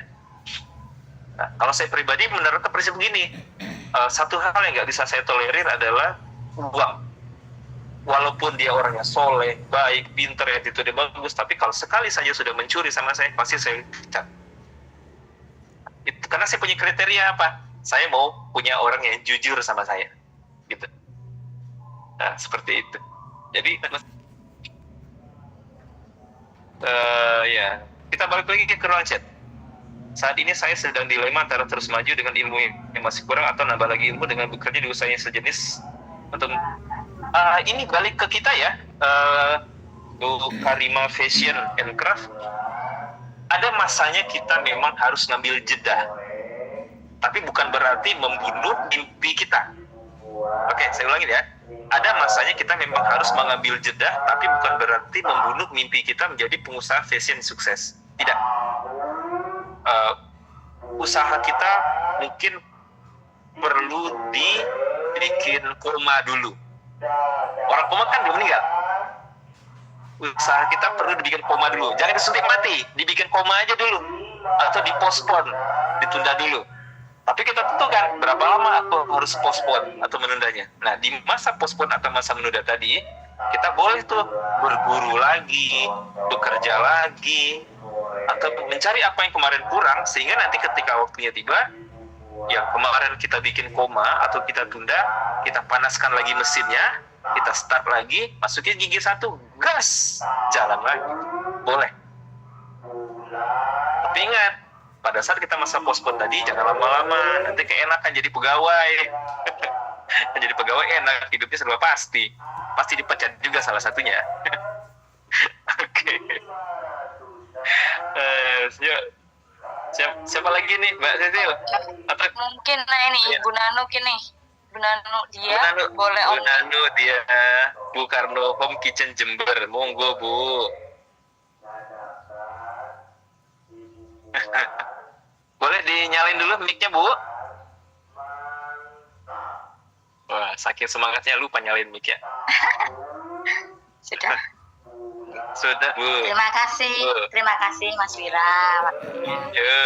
Nah, kalau saya pribadi menerapkan prinsip begini, satu hal yang nggak bisa saya tolerir adalah uang. Walaupun dia orangnya soleh, baik, pintar, attitude bagus, tapi kalau sekali saja sudah mencuri sama saya, pasti saya pecat. Itu karena saya punya kriteria apa? Saya mau punya orang yang jujur sama saya, gitu. Nah, seperti itu. Jadi, ya, kita balik lagi ke ruang chat. Saat ini saya sedang dilema antara terus maju dengan ilmu yang masih kurang atau nambah lagi ilmu dengan bekerja di usaha yang sejenis. Untuk ini balik ke kita ya, Karima Fashion and Craft. Ada masanya kita memang harus ngambil jeda, tapi bukan berarti membunuh mimpi kita. Oke, saya ulangi ya. Ada masanya kita memang harus mengambil jeda, tapi bukan berarti membunuh mimpi kita menjadi pengusaha fashion sukses. Tidak. Usaha kita mungkin perlu dibikin koma dulu. Orang koma kan belum meninggal. Usaha kita perlu dibikin koma dulu. Jangan disuntik mati, dibikin koma aja dulu, atau dipospon, ditunda dulu. Tapi kita tentukan berapa lama aku harus pospon atau menundanya. Nah, di masa pospon atau masa menunda tadi, kita boleh tuh berguru lagi, bekerja lagi, atau mencari apa yang kemarin kurang, sehingga nanti ketika waktunya tiba, yang kemarin kita bikin koma atau kita tunda, kita panaskan lagi mesinnya, kita start lagi, masukin gigi 1, gas, jalan lagi, boleh. Tapi ingat, pada saat kita masa postpone tadi, jangan lama-lama, nanti keenakan jadi pegawai. Jadi pegawai enak, hidupnya serba pasti dipecat juga salah satunya. Oke. Siapa lagi nih, Mbak Cecil? Mungkin ini Ibu Nano kini. Bu Nano dia Bu boleh Bu Nano dia, Bu Karno Home Kitchen Jember, monggo Bu. Boleh dinyalain dulu mic-nya Bu. Wah, saking semangatnya lupa nyalain mic ya. Sudah. Sudah Bu. Terima kasih Mas Wira waktunya. Yo.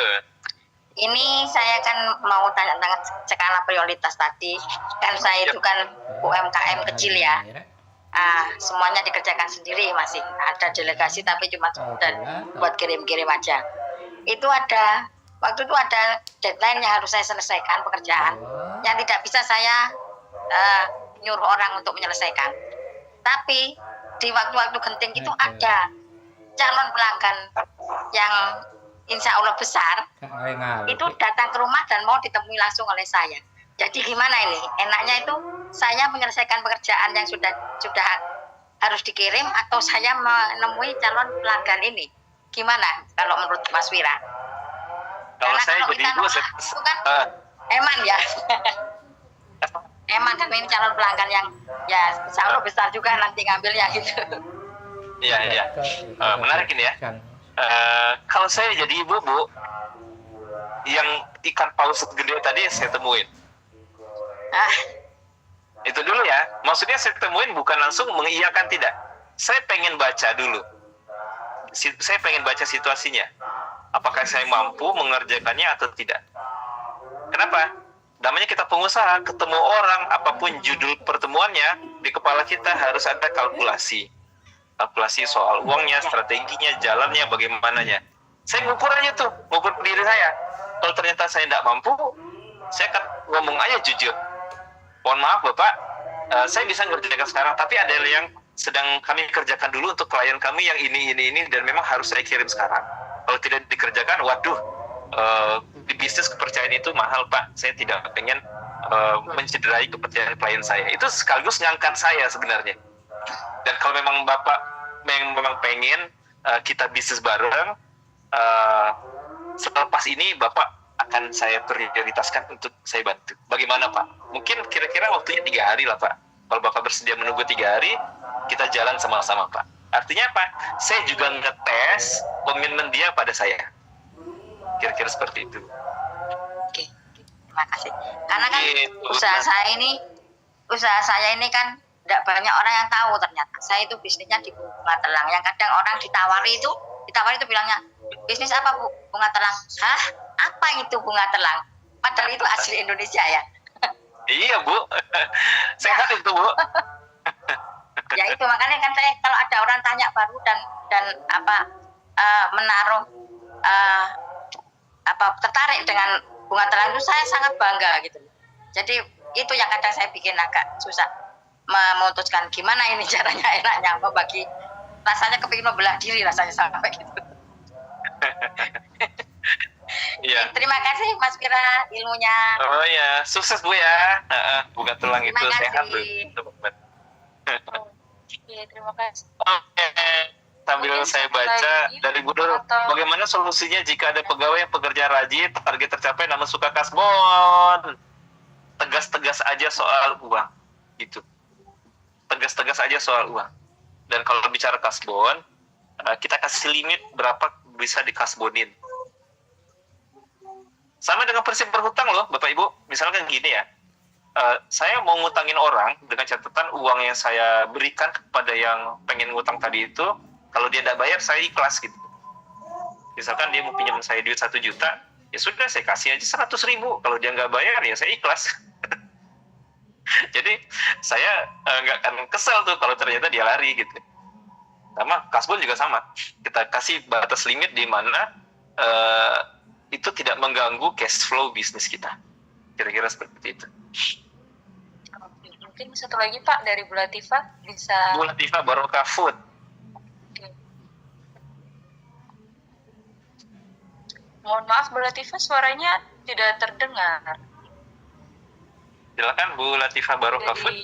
Ini saya kan mau tanya tentang skala prioritas tadi. Kan saya itu kan UMKM kecil ya. Semuanya dikerjakan sendiri, masih ada delegasi tapi cuma buat kirim-kirim aja. Itu ada waktu itu ada deadline yang harus saya selesaikan pekerjaan yang tidak bisa saya nyuruh orang untuk menyelesaikan. Tapi di waktu-waktu genting itu ada calon pelanggan yang insya Allah besar itu datang ke rumah dan mau ditemui langsung oleh saya. Jadi gimana ini? Enaknya itu saya menyelesaikan pekerjaan yang sudah harus dikirim atau saya menemui calon pelanggan ini? Gimana kalau menurut Mas Wira? Kalau saya jadi ibu, itu kan Eman ya. Eman kan ini calon pelanggan yang ya insya Allah besar juga nanti ngambilnya gitu. Iya. Menarik ini ya. Kalau saya jadi ibu Bu, yang ikan paus gede tadi saya temuin. Itu dulu ya. Maksudnya saya temuin bukan langsung mengiyakan, tidak. Saya pengen baca dulu. Saya pengen baca situasinya. Apakah saya mampu mengerjakannya atau tidak? Kenapa? Namanya kita pengusaha, ketemu orang, apapun judul pertemuannya, di kepala kita harus ada kalkulasi soal uangnya, strateginya, jalannya, bagaimananya. Saya ngukur aja tuh, ngukur diri saya. Kalau ternyata saya tidak mampu, saya akan ngomong aja jujur. Mohon maaf Bapak, saya bisa ngerjakan sekarang, tapi ada yang sedang kami kerjakan dulu untuk klien kami yang ini, dan memang harus saya kirim sekarang. Kalau tidak dikerjakan, waduh, di bisnis kepercayaan itu mahal Pak. Saya tidak pengen mencederai kepercayaan klien saya. Itu sekaligus ngangkat saya sebenarnya. Dan kalau memang Bapak memang pengen kita bisnis bareng, selepas ini Bapak akan saya prioritaskan untuk saya bantu. Bagaimana Pak? Mungkin kira-kira waktunya 3 hari lah Pak. Kalau Bapak bersedia menunggu 3 hari, kita jalan sama-sama Pak. Artinya apa? Saya juga ngetes komitmen dia pada saya. Kira-kira seperti itu. Oke, terima kasih. Karena kan usaha saya ini kan tidak banyak orang yang tahu ternyata. Saya itu bisnisnya di bunga telang. Yang kadang orang ditawari itu bilangnya, bisnis apa Bu? Bunga telang. Hah? Apa itu bunga telang? Padahal itu asli Indonesia ya. Iya Bu. Sehat itu Bu. Ya itu makanya kan saya kalau ada orang tanya baru dan menaruh tertarik dengan bunga telang itu saya sangat bangga gitu. Jadi itu yang kadang saya bikin agak susah memutuskan gimana ini caranya enaknya membagi, rasanya kepingin membelah diri rasanya sampai gitu. Iya. Terima kasih Mas Wira ilmunya. Oh ya, sukses Bu ya. Bunga telang itu sehat Bu. Oke, terima kasih. Oke. Sambil saya baca dari Bu Nur, bagaimana solusinya jika ada pegawai yang pekerja rajin, target tercapai namun suka kasbon? Tegas-tegas aja soal uang, gitu. Tegas-tegas aja soal uang. Dan kalau bicara kasbon, kita kasih limit berapa bisa dikasbonin. Sama dengan prinsip berhutang loh, Bapak Ibu. Misalkan gini ya, saya mau ngutangin orang dengan catatan uang yang saya berikan kepada yang pengen ngutang tadi itu, kalau dia tidak bayar, saya ikhlas gitu. Misalkan dia mau pinjam saya duit 1 juta, ya sudah saya kasih aja 100.000. Kalau dia nggak bayar, ya saya ikhlas. Jadi saya nggak akan kesel tuh kalau ternyata dia lari gitu. Sama kasbon juga sama. Kita kasih batas limit di mana itu tidak mengganggu cash flow bisnis kita. Kira-kira seperti itu. mungkin satu lagi Pak dari Bu Latifah bisa. Bu Latifah Barokah Food. Oke. Mohon maaf Bu Latifah, suaranya tidak terdengar. Silakan Bu Latifah Barokah Food.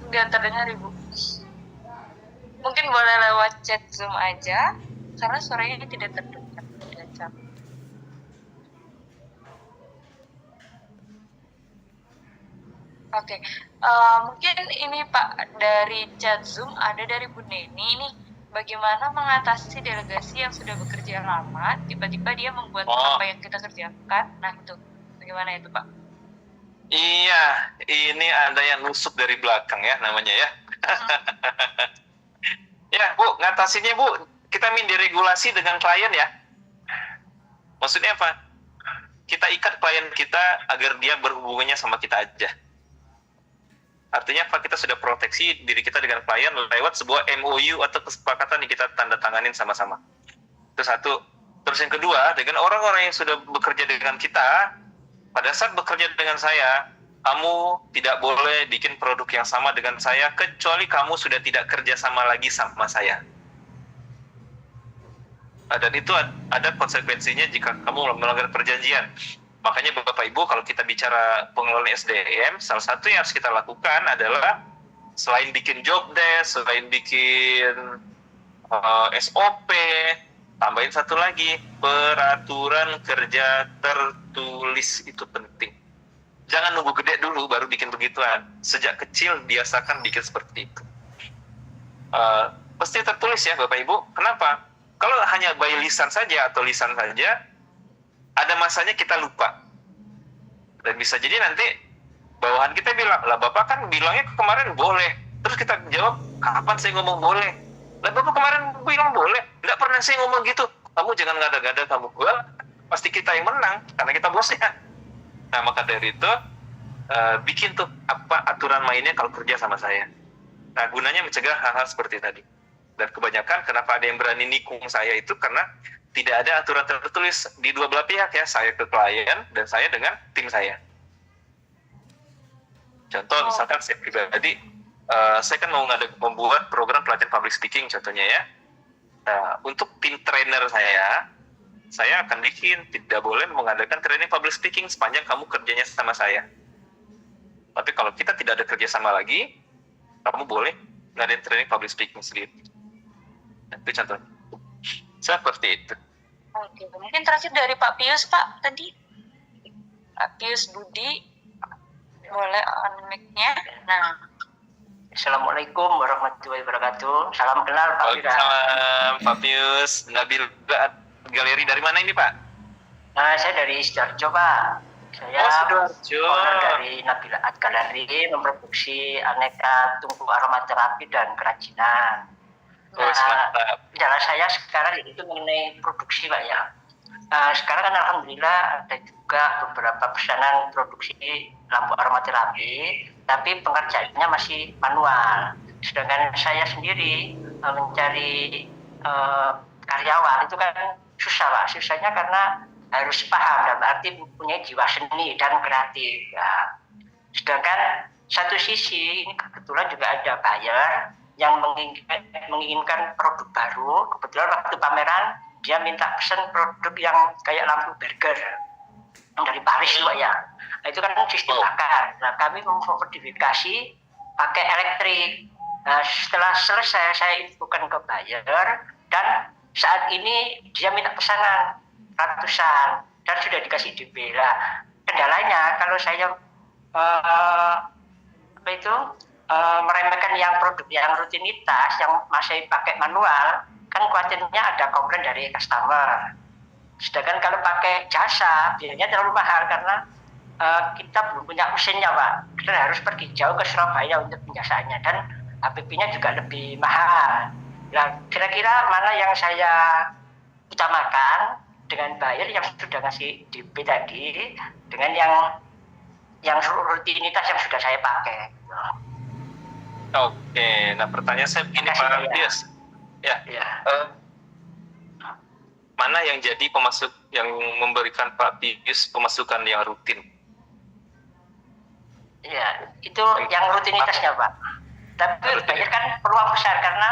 Nggak terdengar Ibu. Mungkin boleh lewat chat Zoom aja, karena suaranya tidak terdengar. Oke, mungkin ini Pak dari chat Zoom ada dari Bu Neni ini, bagaimana mengatasi delegasi yang sudah bekerja lama, tiba-tiba dia membuat apa yang kita kerjakan, nah itu, bagaimana itu Pak? Iya, ini ada yang nusuk dari belakang ya namanya ya. Ya Bu, ngatasinnya Bu, kita minta regulasi dengan klien ya. Maksudnya apa? Kita ikat klien kita agar dia berhubungannya sama kita aja. Artinya apa? Kita sudah proteksi diri kita dengan klien lewat sebuah MOU atau kesepakatan yang kita tanda tanganin sama-sama. Itu satu. Terus yang kedua, dengan orang-orang yang sudah bekerja dengan kita, pada saat bekerja dengan saya, kamu tidak boleh bikin produk yang sama dengan saya, kecuali kamu sudah tidak kerja sama lagi sama saya. Dan itu ada konsekuensinya jika kamu melanggar perjanjian. Makanya Bapak Ibu, kalau kita bicara pengelolaan SDM, salah satu yang harus kita lakukan adalah selain bikin job desk, selain bikin SOP, tambahin satu lagi, peraturan kerja tertulis itu penting. Jangan nunggu gede dulu baru bikin begituan. Sejak kecil biasakan bikin seperti itu. Pasti tertulis ya Bapak Ibu. Kenapa? Kalau hanya by lisan saja atau lisan saja, ada masanya kita lupa. Dan bisa jadi nanti bawahan kita bilang, lah Bapak kan bilangnya kemarin boleh. Terus kita jawab, kapan saya ngomong boleh? Lah Bapak kemarin bilang boleh. Nggak pernah saya ngomong gitu. Kamu jangan ngada-ngada kamu. Well, pasti kita yang menang, karena kita bosnya. Nah maka dari itu, bikin tuh apa aturan mainnya kalau kerja sama saya. Nah gunanya mencegah hal-hal seperti tadi. Dan kebanyakan kenapa ada yang berani nikung saya itu karena tidak ada aturan tertulis di dua belah pihak ya, saya ke klien dan saya dengan tim saya. Contoh misalkan saya pribadi, saya kan mau membuat program pelatihan public speaking contohnya ya. Untuk tim trainer saya akan bikin, tidak boleh mengadakan training public speaking sepanjang kamu kerjanya sama saya. Tapi kalau kita tidak ada kerjasama lagi, kamu boleh ngadain training public speaking sendiri. Itu contohnya. Seperti itu. Oke, mungkin terakhir dari Pak Pius Pak tadi. Pak Pius Budi, boleh on mic-nya. Nah. Assalamualaikum warahmatullahi wabarakatuh. Salam kenal Pak Wira. Salam Pak Pius. Nabil Galeri dari mana ini Pak? Nah, saya dari Sidoarjo Pak. Saya owner dari Nabila Art Gallery, memproduksi aneka tungku aromaterapi dan kerajinan. Jalan saya sekarang itu mengenai produksi Pak ya. Sekarang kan alhamdulillah ada juga beberapa pesanan produksi lampu aromaterapi, tapi pengerjaannya masih manual. Sedangkan saya sendiri mencari karyawan itu kan susah Pak. Susahnya karena harus paham dan berarti mempunyai jiwa seni dan kreatif. Ya. Sedangkan satu sisi ini kebetulan juga ada buyer yang menginginkan produk baru. Kebetulan waktu pameran dia minta pesan produk yang kayak lampu burger yang dari Paris juga ya. Nah, itu kan sistem bakar. Nah kami memodifikasi pakai elektrik. Nah, setelah selesai saya infokan ke buyer dan saat ini dia minta pesanan ratusan dan sudah dikasih DP. Nah, kendalanya kalau saya meremehkan yang produk yang rutinitas yang masih pakai manual, kan khawatirnya ada komplain dari customer. Sedangkan kalau pakai jasa biayanya terlalu mahal karena kita belum punya mesinnya Pak. Kita harus pergi jauh ke Surabaya untuk penjasaannya dan APP-nya juga lebih mahal. Nah, kira-kira mana yang saya utamakan dengan buyer yang sudah ngasih DP tadi dengan yang rutinitas yang sudah saya pakai. Oke, nah pertanyaan saya begini Pak Pius. Ya. Mana yang jadi yang memberikan Pak Pius pemasukan yang rutin? Iya, itu yang rutinitasnya Pak. Tapi banyak kan peluang besar karena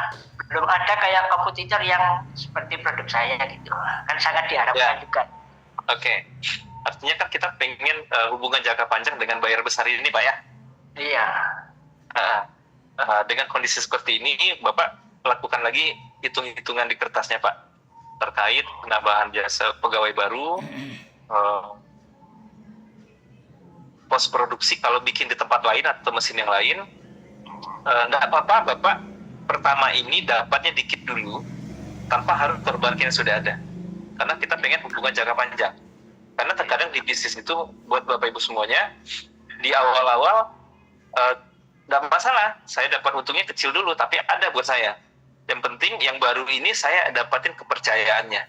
belum ada kayak kompetitor yang seperti produk saya gitu. Kan sangat diharapkan juga. Oke. Artinya kan kita pengen hubungan jangka panjang dengan buyer besar ini Pak ya? Iya. Dengan kondisi seperti ini, Bapak lakukan lagi hitung-hitungan di kertasnya Pak, terkait penambahan jasa pegawai baru, pos produksi kalau bikin di tempat lain atau mesin yang lain. Nggak apa-apa Bapak pertama ini dapatnya dikit dulu tanpa harus korbankan yang sudah ada, karena kita pengen hubungan jangka panjang. Karena terkadang di bisnis itu buat Bapak Ibu semuanya di awal-awal nggak masalah, saya dapat untungnya kecil dulu tapi ada buat saya. Yang penting yang baru ini saya dapatin kepercayaannya,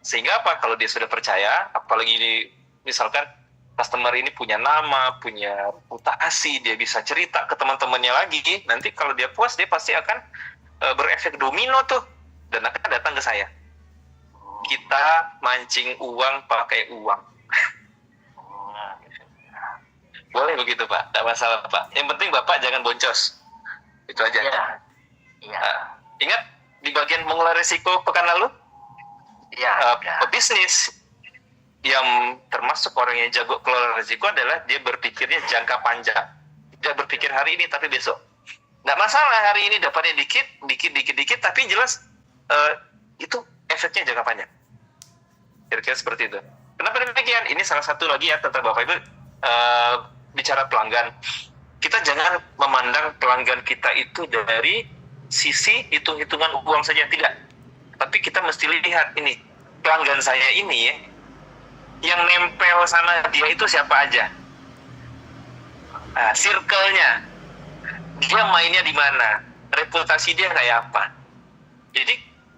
sehingga apa, kalau dia sudah percaya, apalagi misalkan customer ini punya nama, punya reputasi, dia bisa cerita ke teman-temannya lagi. Nanti kalau dia puas, dia pasti akan berefek domino tuh, dan akan datang ke saya. Kita mancing uang pakai uang. Boleh begitu Pak, tidak masalah Pak. Yang penting Bapak jangan boncos. Itu aja. Iya. Ingat, di bagian mengelola risiko pekan lalu, pebisnis yang termasuk orang yang jago kelola risiko adalah dia berpikirnya jangka panjang. Dia berpikir hari ini tapi besok. Nggak masalah hari ini dapatnya dikit, tapi jelas itu efeknya jangka panjang. Kira-kira seperti itu. Kenapa demikian? Ini salah satu lagi ya tentang Bapak Ibu bicara pelanggan. Kita jangan memandang pelanggan kita itu dari sisi hitung-hitungan uang saja, tidak. Tapi kita mesti lihat ini, pelanggan saya ini ya, yang nempel sama dia itu siapa aja, circle-nya, dia mainnya di mana, reputasi dia kayak apa. Jadi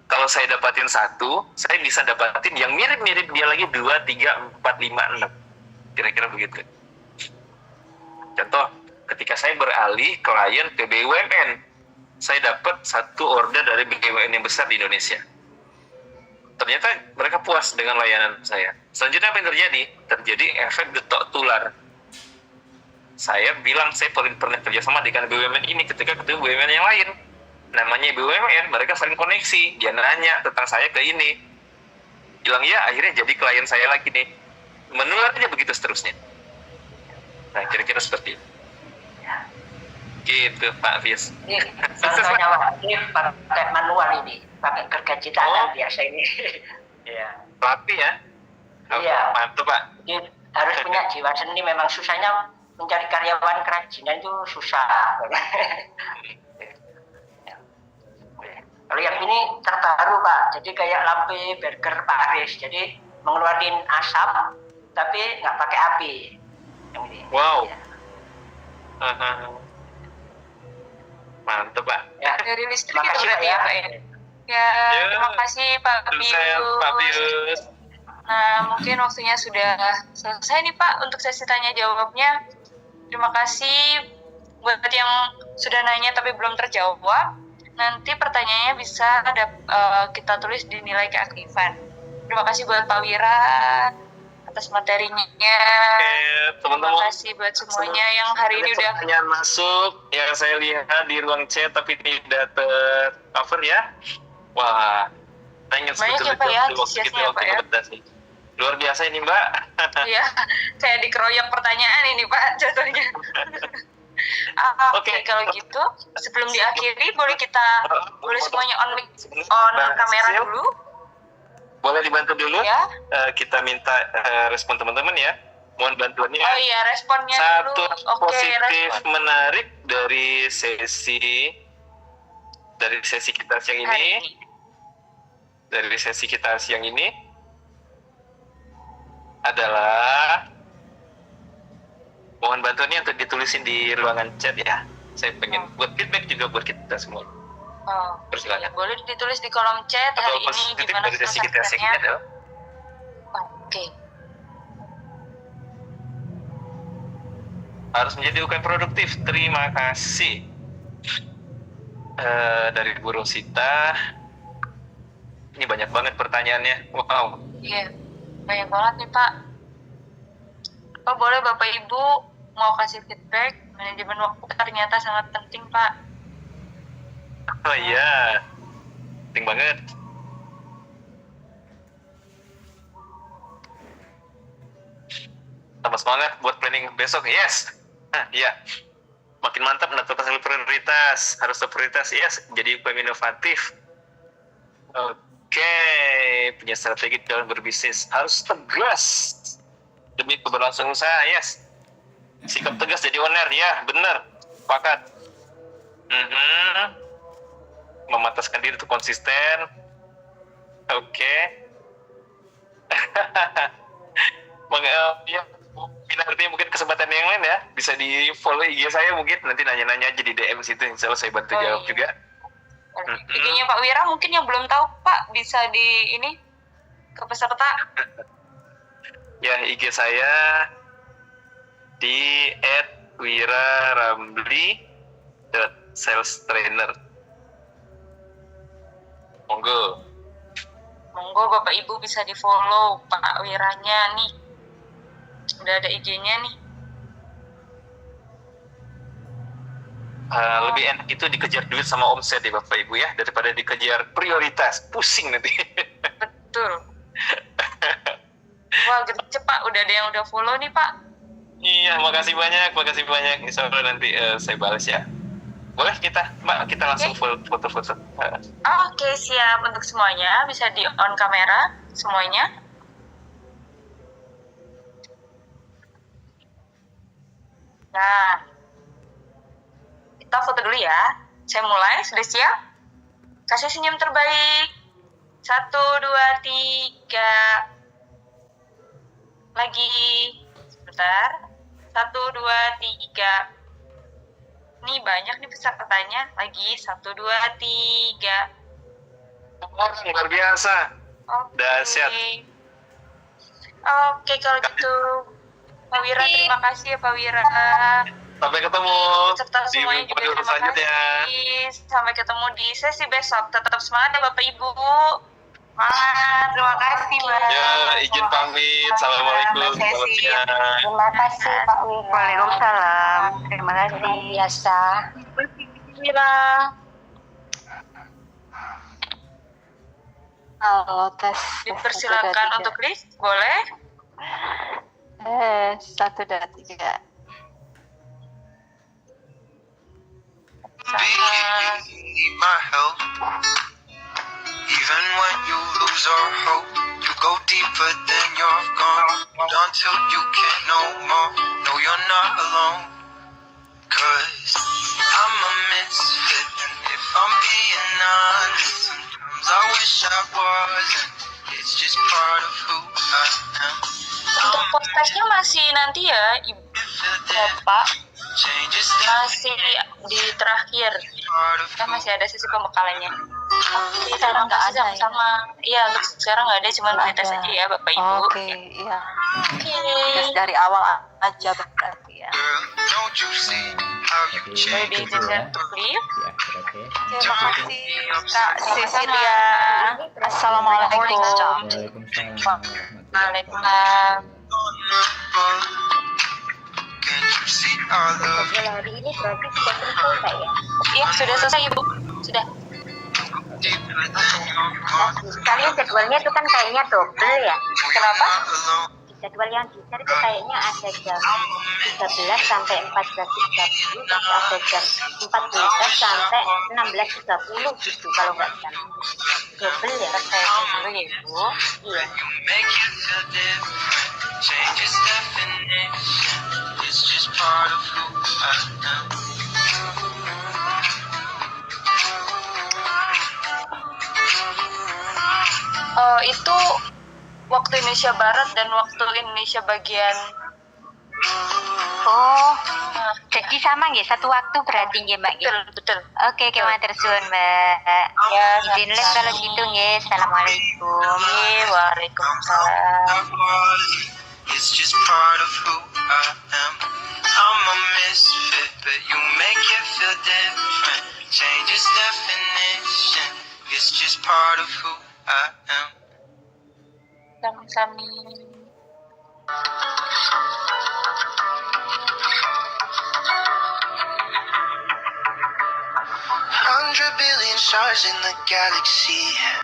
kalau saya dapatin satu, saya bisa dapatin yang mirip-mirip dia lagi 2, 3, 4, 5, 6, kira-kira begitu. Contoh, ketika saya beralih klien ke BUMN, saya dapat satu order dari BUMN yang besar di Indonesia. Ternyata mereka puas dengan layanan saya. Selanjutnya apa yang terjadi? Terjadi efek getok tular. Saya bilang saya pernah kerjasama dengan BUMN ini ketika ketemu BUMN yang lain. Namanya BUMN, mereka saling koneksi. Dia nanya tentang saya ke ini. Bilang ya, akhirnya jadi klien saya lagi nih. Menular aja begitu seterusnya. Nah, kira-kira seperti itu. Gitu Pak Fies. Contohnya ini pakai manual ini, pakai gergaji tangan biasa ini. Iya. Rapi ya? Iya. Mantap Pak. Jadi harus punya jiwa seni. Memang susahnya mencari karyawan kerajinan itu susah. Kalau yang ini terbaru Pak, jadi kayak lampu burger Paris, jadi mengeluarkan asap tapi nggak pakai api. Yang ini. Wow. Ya. Mantap Pak. Ya. Dari listrik Terima itu kasih, berarti Pak, ya Pak ya? Ya, terima kasih Pak Pius. Nah, mungkin waktunya sudah selesai nih Pak untuk sesi tanya jawabnya. Terima kasih buat yang sudah nanya tapi belum terjawab. Nanti pertanyaannya bisa kita tulis di nilai keaktifan. Terima kasih buat Pak Wira atas materinya. Oke, teman-teman. Terima kasih buat semuanya yang hari ini udah pertanyaan masuk yang saya lihat di ruang chat tapi tidak tercover ya. Wah, saya ingin banyak ya Pak ya, antusiasnya ya Pak ya. Luar biasa ini Mbak. Iya, saya dikeroyok pertanyaan ini Pak jatuhnya. Oke, kalau gitu sebelum diakhiri boleh semuanya on kamera dulu. Boleh dibantu dulu Ya. Kita minta respon teman-teman ya. Mohon bantuannya. Oh iya, responnya Satu dulu. Oke, positif respon. menarik dari sesi kita siang Hari ini. ini. Dari sesi kita siang ini adalah mohon bantuannya untuk ditulisin di ruangan chat ya. Saya pengen buat feedback juga buat kita semua. Oh, Persilakan. ya, boleh ditulis di kolom chat Atau hari ini positif gimana dari sesi kita siang ini suasananya. adalah Oke. harus menjadi UKM produktif. Terima kasih dari Bu Rosita. Ini banyak banget pertanyaannya. Wow. Iya, banyak banget nih Pak. Boleh Bapak Ibu mau kasih feedback, manajemen waktu ternyata sangat penting, Pak. Oh iya, penting banget. Tambah semangat buat planning besok, yes. Nah, iya. Makin mantap menentukan prioritas, harus prioritas, yes. Jadi pemimpin inovatif. Oke, punya strategi dalam berbisnis, harus tegas demi keberlangsungan usaha, yes. Sikap tegas jadi owner, ya, benar. Sepakat. Memataskan diri untuk konsisten. Oke. Ya, artinya mungkin kesempatan yang lain ya, bisa di follow IG saya, mungkin nanti nanya-nanya aja di DM situ, insya Allah saya bantu jawab juga. IG-nya Pak Wira mungkin yang belum tahu Pak, bisa di ini ke peserta. Ya, IG saya di @wiraramli.salestrainer. Monggo Bapak Ibu bisa di follow Pak Wiranya nih, udah ada IG-nya nih. Lebih enak itu dikejar duit sama omset ya Bapak Ibu ya, daripada dikejar prioritas, pusing nanti. Betul. Wah, gercep Pak, udah ada yang udah follow nih Pak. Iya, makasih banyak. Insya Allah nanti saya balas ya. Boleh Mbak, kita langsung foto-foto. Oke, siap. Untuk semuanya bisa di on kamera semuanya. Nah, kita foto dulu ya. Saya mulai, sudah siap? Kasih senyum terbaik. 1, 2, 3. Lagi. Sebentar. 1, 2, 3. Nih banyak nih pesertanya. Lagi 1, 2, 3. Luar biasa. Dahsyat. Oke, kalau gitu Pak Wira, terima kasih ya Pak Wira. Sampai ketemu Serta di semuanya juga modul terima selanjutnya. kasih. Sampai ketemu di sesi besok. Tetap semangat ya Bapak Ibu. Terima kasih Mbak. Ya, izin pamit. Assalamualaikum. Selamat siang. Terima kasih Pak Wira. Waalaikumsalam. Terima kasih. Luar biasa. Wira. Halo, tes. Dipersilakan untuk list, boleh? 1, 2, 3. Need my help. Even when you lose all hope, you go deeper than you're gone. Until you can't no more. No, you're not alone. 'Cause I'm a misfit, and if I'm being honest, sometimes I wish I wasn't. It's just part of who I am. Untuk podcastnya masih nanti ya, Ibu Bapak. Masih di terakhir. Kita masih ada sesi pembekalannya. Sekarang nggak ada ya? Sama. Iya, untuk sekarang nggak ada, cuma tes aja ya Bapak Ibu. Oke, iya. Oke. Terus dari awal aja berarti ya. Don't you see how you Boleh change? diizinkan untuk live. Terima kasih Kak Cecilia. Assalamualaikum. Waalaikumsalam. Can't you see our love? Hari ini berarti sudah selesai Kak ya? Iya, sudah selesai Ibu. Sudah. Deeper than you're gone. Kalian jadwalnya itu kan kayaknya double ya? Kenapa? Jadwal yang di-share itu kayaknya ada jam 13 sampai 14.30, terus ada jam 14 sampai 16.30 gitu kalau nggak salah. Double ya? Saya dulu ya Ibu. Iya. Make you feel different. Change its definition. It's just part of who I am. Itu waktu Indonesia Barat dan waktu Indonesia bagian. Oh, jadi sama ya, satu waktu berarti ya Mbak ya? Betul. Oke, matur suwun Mbak. Ya, Izin live kalau gitu ya. Assalamualaikum. Waalaikumsalam. It's just part of who I am. I'm a misfit, but you make it feel different. Change its definition. It's just part of who I am. Sami-sami. 100 billion stars in the galaxy.